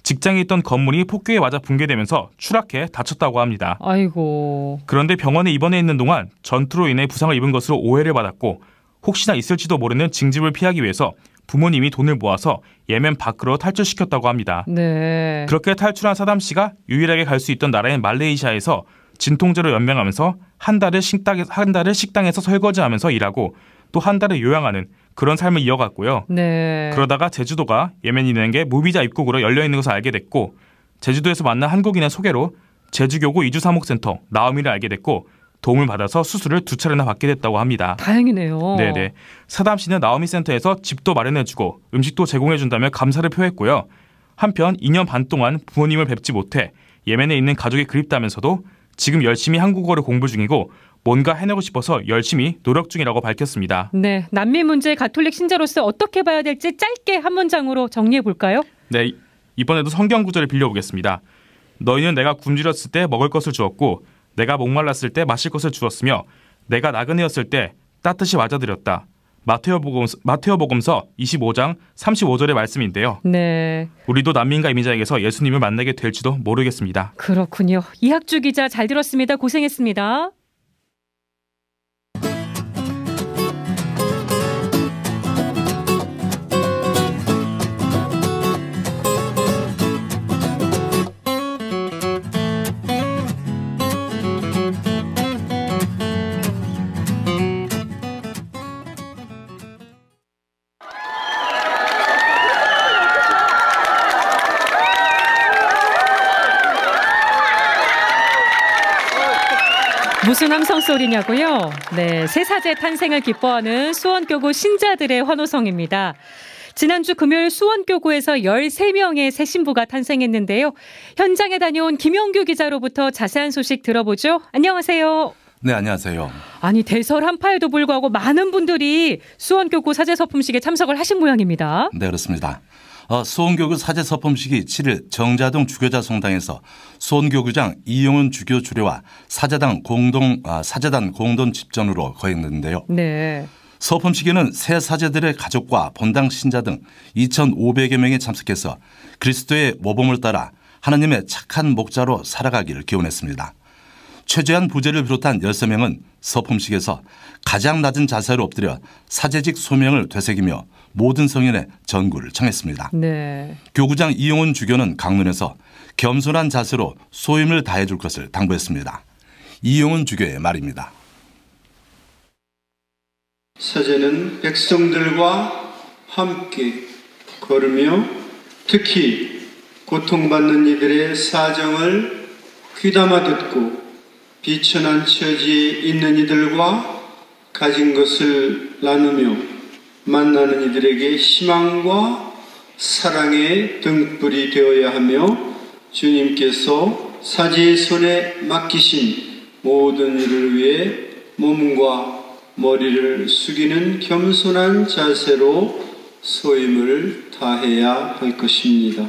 직장에 있던 건물이 폭격에 맞아 붕괴되면서 추락해 다쳤다고 합니다. 아이고. 그런데 병원에 입원해 있는 동안 전투로 인해 부상을 입은 것으로 오해를 받았고 혹시나 있을지도 모르는 징집을 피하기 위해서 부모님이 돈을 모아서 예멘 밖으로 탈출시켰다고 합니다. 네. 그렇게 탈출한 사담 씨가 유일하게 갈 수 있던 나라인 말레이시아에서 진통제로 연명하면서 한 달을 식당에서 설거지하면서 일하고 또 한 달을 요양하는 그런 삶을 이어갔고요. 네. 그러다가 제주도가 예멘인에게 무비자 입국으로 열려있는 것을 알게 됐고 제주도에서 만난 한국인의 소개로 제주교구 이주사목센터 나오미를 알게 됐고 도움을 받아서 수술을 2차례나 받게 됐다고 합니다. 다행이네요. 네네. 사담 씨는 나오미 센터에서 집도 마련해주고 음식도 제공해준다며 감사를 표했고요. 한편 2년 반 동안 부모님을 뵙지 못해 예멘에 있는 가족이 그립다면서도 지금 열심히 한국어를 공부 중이고 뭔가 해내고 싶어서 열심히 노력 중이라고 밝혔습니다. 네, 난민 문제 가톨릭 신자로서 어떻게 봐야 될지 짧게 한 문장으로 정리해 볼까요? 네, 이번에도 성경 구절을 빌려보겠습니다. 너희는 내가 굶주렸을 때 먹을 것을 주었고 내가 목말랐을 때 마실 것을 주었으며 내가 나그네였을 때 따뜻이 맞아들였다. 마테오복음서 25장 35절의 말씀인데요. 네. 우리도 난민과 이민자에게서 예수님을 만나게 될지도 모르겠습니다. 그렇군요. 이학주 기자 잘 들었습니다. 고생했습니다. 무슨 함성 소리냐고요? 네, 새사제 탄생을 기뻐하는 수원교구 신자들의 환호성입니다. 지난주 금요일 수원교구에서 13명의 새 신부가 탄생했는데요. 현장에 다녀온 김영규 기자로부터 자세한 소식 들어보죠. 안녕하세요. 네, 안녕하세요. 아니, 대설 한파에도 불구하고 많은 분들이 수원교구 사제서품식에 참석을 하신 모양입니다. 네, 그렇습니다. 수원교구 사제서품식이 7일 정자동 주교자 성당에서 수원교구장 이용훈 주교 주례와 사제단 공동 집전으로 거행됐는데요. 네. 서품식에는 새 사제들의 가족과 본당 신자 등 2,500여 명이 참석해서 그리스도의 모범을 따라 하나님의 착한 목자로 살아가기를 기원했습니다. 최재한 부제를 비롯한 13명은 서품식에서 가장 낮은 자세로 엎드려 사제직 소명을 되새기며 모든 성인의 전구를 청했습니다. 네. 교구장 이용훈 주교는 강론에서 겸손한 자세로 소임을 다해줄 것을 당부했습니다. 이용훈 주교의 말입니다. 사제는 백성들과 함께 걸으며 특히 고통받는 이들의 사정을 귀담아 듣고 비천한 처지에 있는 이들과 가진 것을 나누며 만나는 이들에게 희망과 사랑의 등불이 되어야 하며 주님께서 사제의 손에 맡기신 모든 일을 위해 몸과 머리를 숙이는 겸손한 자세로 소임을 다해야 할 것입니다.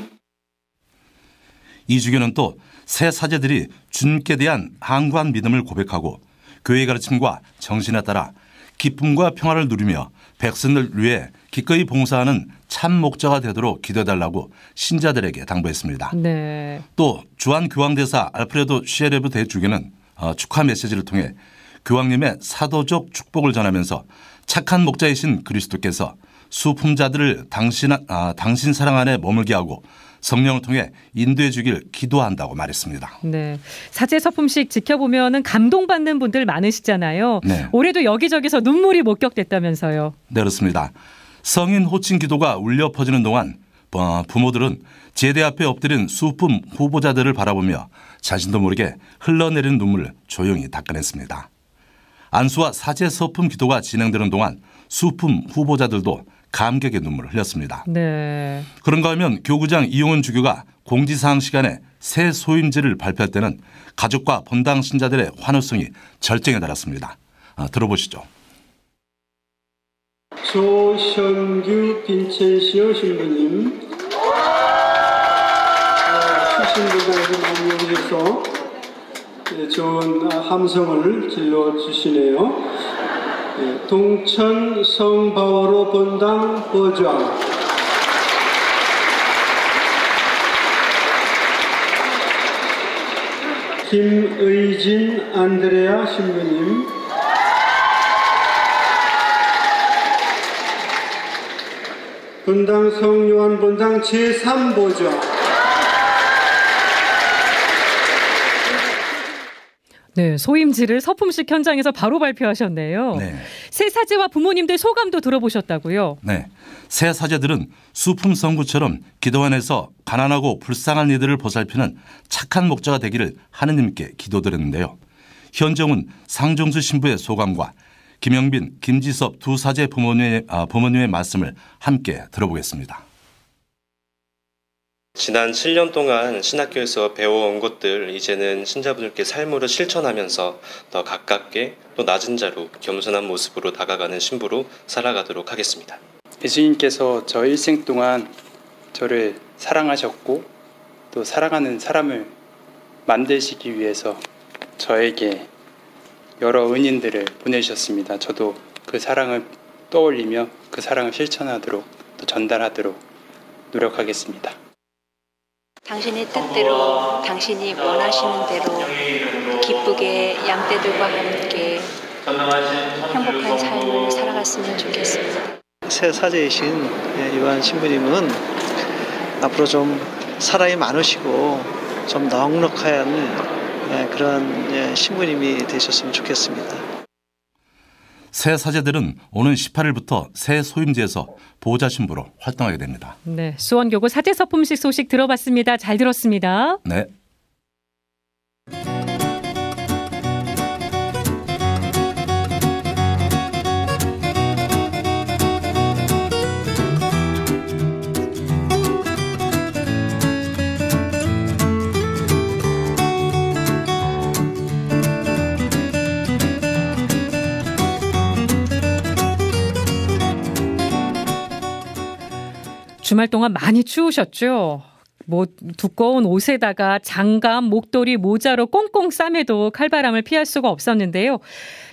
이주교는 또 새 사제들이 주님께 대한 항구한 믿음을 고백하고 교회의 가르침과 정신에 따라 기쁨과 평화를 누리며 백성들 위해 기꺼이 봉사하는 참 목자가 되도록 기도해달라고 신자들에게 당부했습니다. 네. 또 주한 교황대사 알프레도 시에레브 대주교는 축하 메시지를 통해 교황님의 사도적 축복을 전하면서 착한 목자이신 그리스도께서 수품자들을 당신 사랑 안에 머물게 하고 성령을 통해 인도해 주길 기도한다고 말했습니다. 네, 사제 서품식 지켜보면 감동받는 분들 많으시잖아요. 네. 올해도 여기저기서 눈물이 목격됐다면서요. 네, 그렇습니다. 성인 호칭 기도가 울려 퍼지는 동안 부모들은 제대 앞에 엎드린 수품 후보자들을 바라보며 자신도 모르게 흘러내리는 눈물을 조용히 닦아냈습니다. 안수와 사제 서품 기도가 진행되는 동안 수품 후보자들도 감격의 눈물을 흘렸습니다. 네. 그런가 하면 교구장 이용훈 주교가 공지사항 시간에 새 소임지를 발표할 때는 가족과 본당 신자들의 환호성이 절정에 달았습니다. 들어보시죠. 조현규 빈첸시오 신부님, 출신부장에서 많이 오셔서 좋은 함성을 질러주시네요. 동천 성바오로 본당 보좌, 김의진 안드레아 신부님, 본당 성요한 본당 제3보좌, 네, 소임지를 서품식 현장에서 바로 발표하셨네요. 네. 새 사제와 부모님들 소감도 들어보셨다고요? 네, 새 사제들은 수품 성부처럼 기도 안에서 가난하고 불쌍한 이들을 보살피는 착한 목자가 되기를 하느님께 기도드렸는데요. 현정훈 상종수 신부의 소감과 김영빈, 김지섭 두 사제 부모님의 말씀을 함께 들어보겠습니다. 지난 7년 동안 신학교에서 배워온 것들 이제는 신자분들께 삶으로 실천하면서 더 가깝게 또 낮은 자로 겸손한 모습으로 다가가는 신부로 살아가도록 하겠습니다. 예수님께서 저 일생 동안 저를 사랑하셨고 또 사랑하는 사람을 만드시기 위해서 저에게 여러 은인들을 보내주셨습니다. 저도 그 사랑을 떠올리며 그 사랑을 실천하도록 또 전달하도록 노력하겠습니다. 당신의 뜻대로 당신이 원하시는 대로 기쁘게 양떼들과 함께 행복한 삶을 살아갔으면 좋겠습니다. 새 사제이신 이완 신부님은 앞으로 좀 사랑이 많으시고 좀 넉넉한 그런 신부님이 되셨으면 좋겠습니다. 새 사제들은 오는 18일부터 새 소임지에서 보호자 신부로 활동하게 됩니다. 네, 수원교구 사제 서품식 소식 들어봤습니다. 잘 들었습니다. 네. 주말 동안 많이 추우셨죠? 두꺼운 옷에다가 장갑, 목도리, 모자로 꽁꽁 싸매도 칼바람을 피할 수가 없었는데요.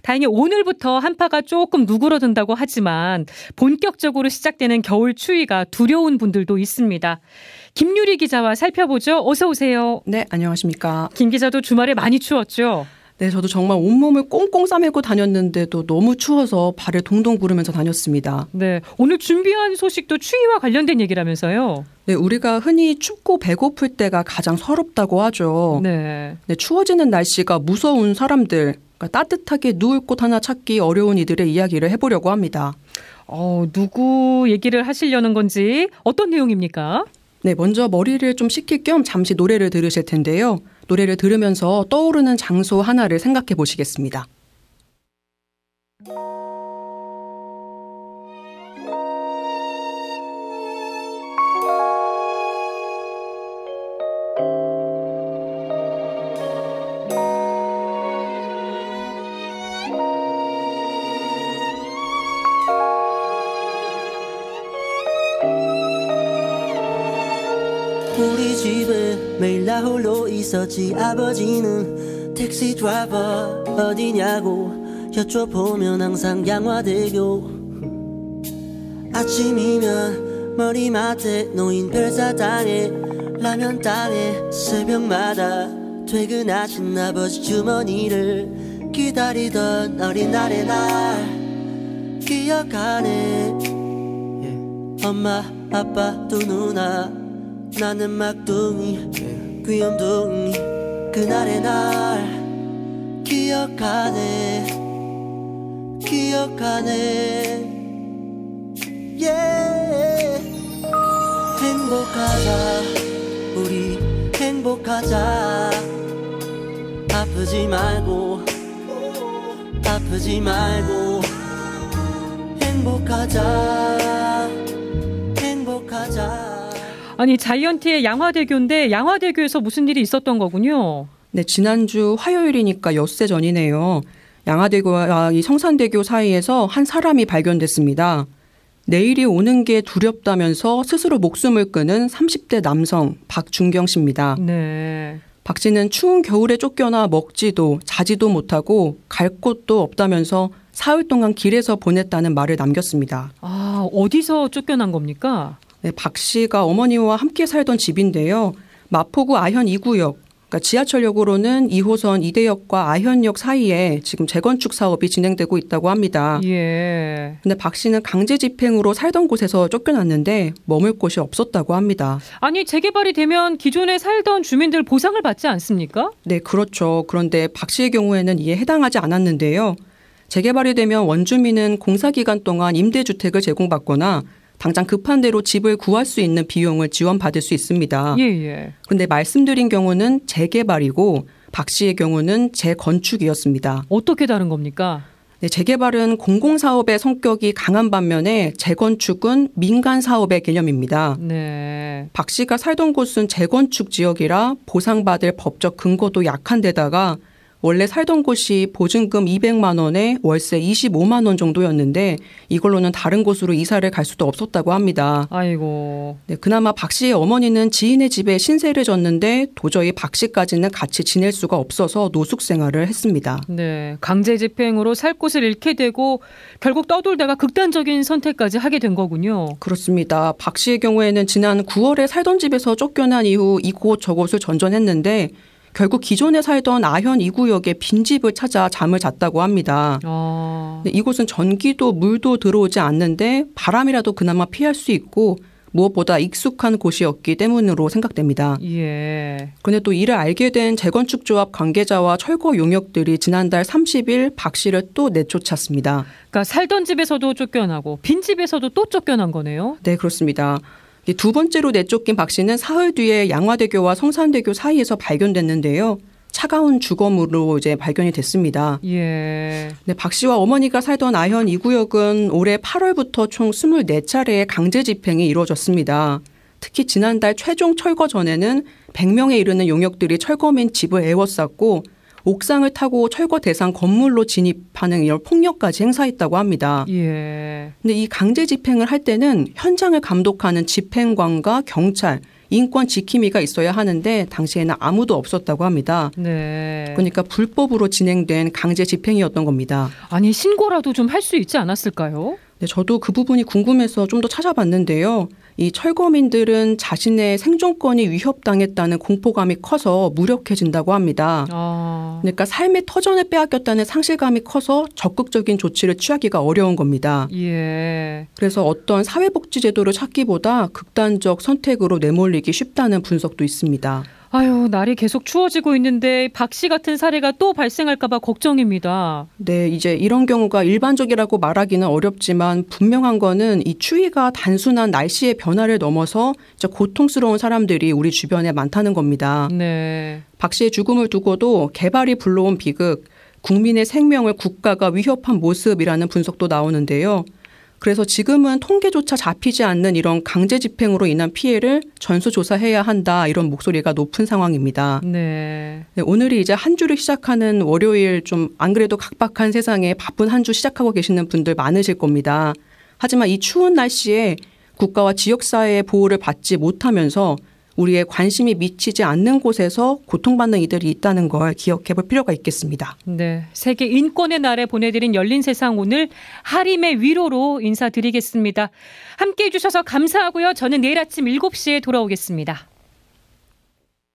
다행히 오늘부터 한파가 조금 누그러든다고 하지만 본격적으로 시작되는 겨울 추위가 두려운 분들도 있습니다. 김유리 기자와 살펴보죠. 어서 오세요. 네, 안녕하십니까. 김 기자도 주말에 많이 추웠죠? 네, 저도 정말 온몸을 꽁꽁 싸매고 다녔는데도 너무 추워서 발을 동동 구르면서 다녔습니다. 네, 오늘 준비한 소식도 추위와 관련된 얘기라면서요? 네, 우리가 흔히 춥고 배고플 때가 가장 서럽다고 하죠. 네. 네, 추워지는 날씨가 무서운 사람들, 그러니까 따뜻하게 누울 곳 하나 찾기 어려운 이들의 이야기를 해보려고 합니다. 누구 얘기를 하시려는 건지 어떤 내용입니까? 네, 먼저 머리를 좀 식힐 겸 잠시 노래를 들으실 텐데요. 노래를 들으면서 떠오르는 장소 하나를 생각해 보시겠습니다. 우리 집에 매일 나 홀로 있었지. 아버지는 택시 드라이버 어디냐고 여쭤보면 항상 양화대교. 아침이면 머리맡에 놓인 별사탕에 라면 땅에 새벽마다 퇴근하신 아버지 주머니를 기다리던 어린날의 날 기억하네. 엄마 아빠 두 누나 나는 막둥이 귀염둥이 그날의 날 기억하네 행복하자 우리 행복하자. 아프지 말고 행복하자. 아니 자이언티의 양화대교인데 양화대교에서 무슨 일이 있었던 거군요. 네, 지난주 화요일이니까 엿새 전이네요. 양화대교와 이 성산대교 사이에서 한 사람이 발견됐습니다. 내일이 오는 게 두렵다면서 스스로 목숨을 끊은 30대 남성 박준경 씨입니다. 네. 박 씨는 추운 겨울에 쫓겨나 먹지도 자지도 못하고 갈 곳도 없다면서 사흘 동안 길에서 보냈다는 말을 남겼습니다. 아, 어디서 쫓겨난 겁니까? 네, 박 씨가 어머니와 함께 살던 집인데요. 마포구 아현 2구역, 그러니까 지하철역으로는 2호선 이대역과 아현역 사이에 지금 재건축 사업이 진행되고 있다고 합니다. 예. 근데 박 씨는 강제 집행으로 살던 곳에서 쫓겨났는데 머물 곳이 없었다고 합니다. 아니 재개발이 되면 기존에 살던 주민들 보상을 받지 않습니까? 네, 그렇죠. 그런데 박 씨의 경우에는 이에 해당하지 않았는데요. 재개발이 되면 원주민은 공사기간 동안 임대주택을 제공받거나 당장 급한 대로 집을 구할 수 있는 비용을 지원받을 수 있습니다. 예. 그런데 말씀드린 경우는 재개발이고 박 씨의 경우는 재건축이었습니다. 어떻게 다른 겁니까? 네, 재개발은 공공사업의 성격이 강한 반면에 재건축은 민간사업의 개념입니다. 네. 박 씨가 살던 곳은 재건축 지역이라 보상받을 법적 근거도 약한 데다가 원래 살던 곳이 보증금 200만 원에 월세 25만 원 정도였는데 이걸로는 다른 곳으로 이사를 갈 수도 없었다고 합니다. 아이고. 네, 그나마 박 씨의 어머니는 지인의 집에 신세를 졌는데 도저히 박 씨까지는 같이 지낼 수가 없어서 노숙 생활을 했습니다. 네, 강제 집행으로 살 곳을 잃게 되고 결국 떠돌다가 극단적인 선택까지 하게 된 거군요. 그렇습니다. 박 씨의 경우에는 지난 9월에 살던 집에서 쫓겨난 이후 이곳 저곳을 전전했는데 결국 기존에 살던 아현 2구역의 빈집을 찾아 잠을 잤다고 합니다. 이곳은 전기도 물도 들어오지 않는데 바람이라도 그나마 피할 수 있고 무엇보다 익숙한 곳이었기 때문으로 생각됩니다. 예. 그런데 또 이를 알게 된 재건축조합 관계자와 철거 용역들이 지난달 30일 박 씨를 또 내쫓았습니다. 그러니까 살던 집에서도 쫓겨나고 빈집에서도 또 쫓겨난 거네요. 네, 그렇습니다. 두 번째로 내쫓긴 박 씨는 사흘 뒤에 양화대교와 성산대교 사이에서 발견됐는데요. 차가운 주검으로 이제 발견이 됐습니다. 예. 네, 박 씨와 어머니가 살던 아현 2구역은 올해 8월부터 총 24차례의 강제 집행이 이루어졌습니다. 특히 지난달 최종 철거 전에는 100명에 이르는 용역들이 철거민 집을 에워쌌고 옥상을 타고 철거 대상 건물로 진입하는 이런 폭력까지 행사했다고 합니다. 예. 근데 이 강제 집행을 할 때는 현장을 감독하는 집행관과 경찰, 인권 지킴이가 있어야 하는데 당시에는 아무도 없었다고 합니다. 네. 그러니까 불법으로 진행된 강제 집행이었던 겁니다. 아니 신고라도 좀 할 수 있지 않았을까요? 네, 저도 그 부분이 궁금해서 좀 더 찾아봤는데요. 이 철거민들은 자신의 생존권이 위협당했다는 공포감이 커서 무력해진다고 합니다. 그러니까 삶의 터전을 빼앗겼다는 상실감이 커서 적극적인 조치를 취하기가 어려운 겁니다. 예. 그래서 어떤 사회복지제도를 찾기보다 극단적 선택으로 내몰리기 쉽다는 분석도 있습니다. 아유, 날이 계속 추워지고 있는데 박 씨 같은 사례가 또 발생할까 봐 걱정입니다. 네, 이제 이런 경우가 일반적이라고 말하기는 어렵지만 분명한 거는 이 추위가 단순한 날씨의 변화를 넘어서 이제 고통스러운 사람들이 우리 주변에 많다는 겁니다. 네. 박 씨의 죽음을 두고도 개발이 불러온 비극, 국민의 생명을 국가가 위협한 모습이라는 분석도 나오는데요. 그래서 지금은 통계조차 잡히지 않는 이런 강제 집행으로 인한 피해를 전수조사해야 한다 이런 목소리가 높은 상황입니다. 네. 네, 오늘이 이제 한 주를 시작하는 월요일 좀 안 그래도 각박한 세상에 바쁜 한 주 시작하고 계시는 분들 많으실 겁니다. 하지만 이 추운 날씨에 국가와 지역사회의 보호를 받지 못하면서 우리의 관심이 미치지 않는 곳에서 고통받는 이들이 있다는 걸 기억해 볼 필요가 있겠습니다. 네, 세계 인권의 날에 보내드린 열린 세상 오늘 하림의 위로로 인사드리겠습니다. 함께해 주셔서 감사하고요. 저는 내일 아침 7시에 돌아오겠습니다.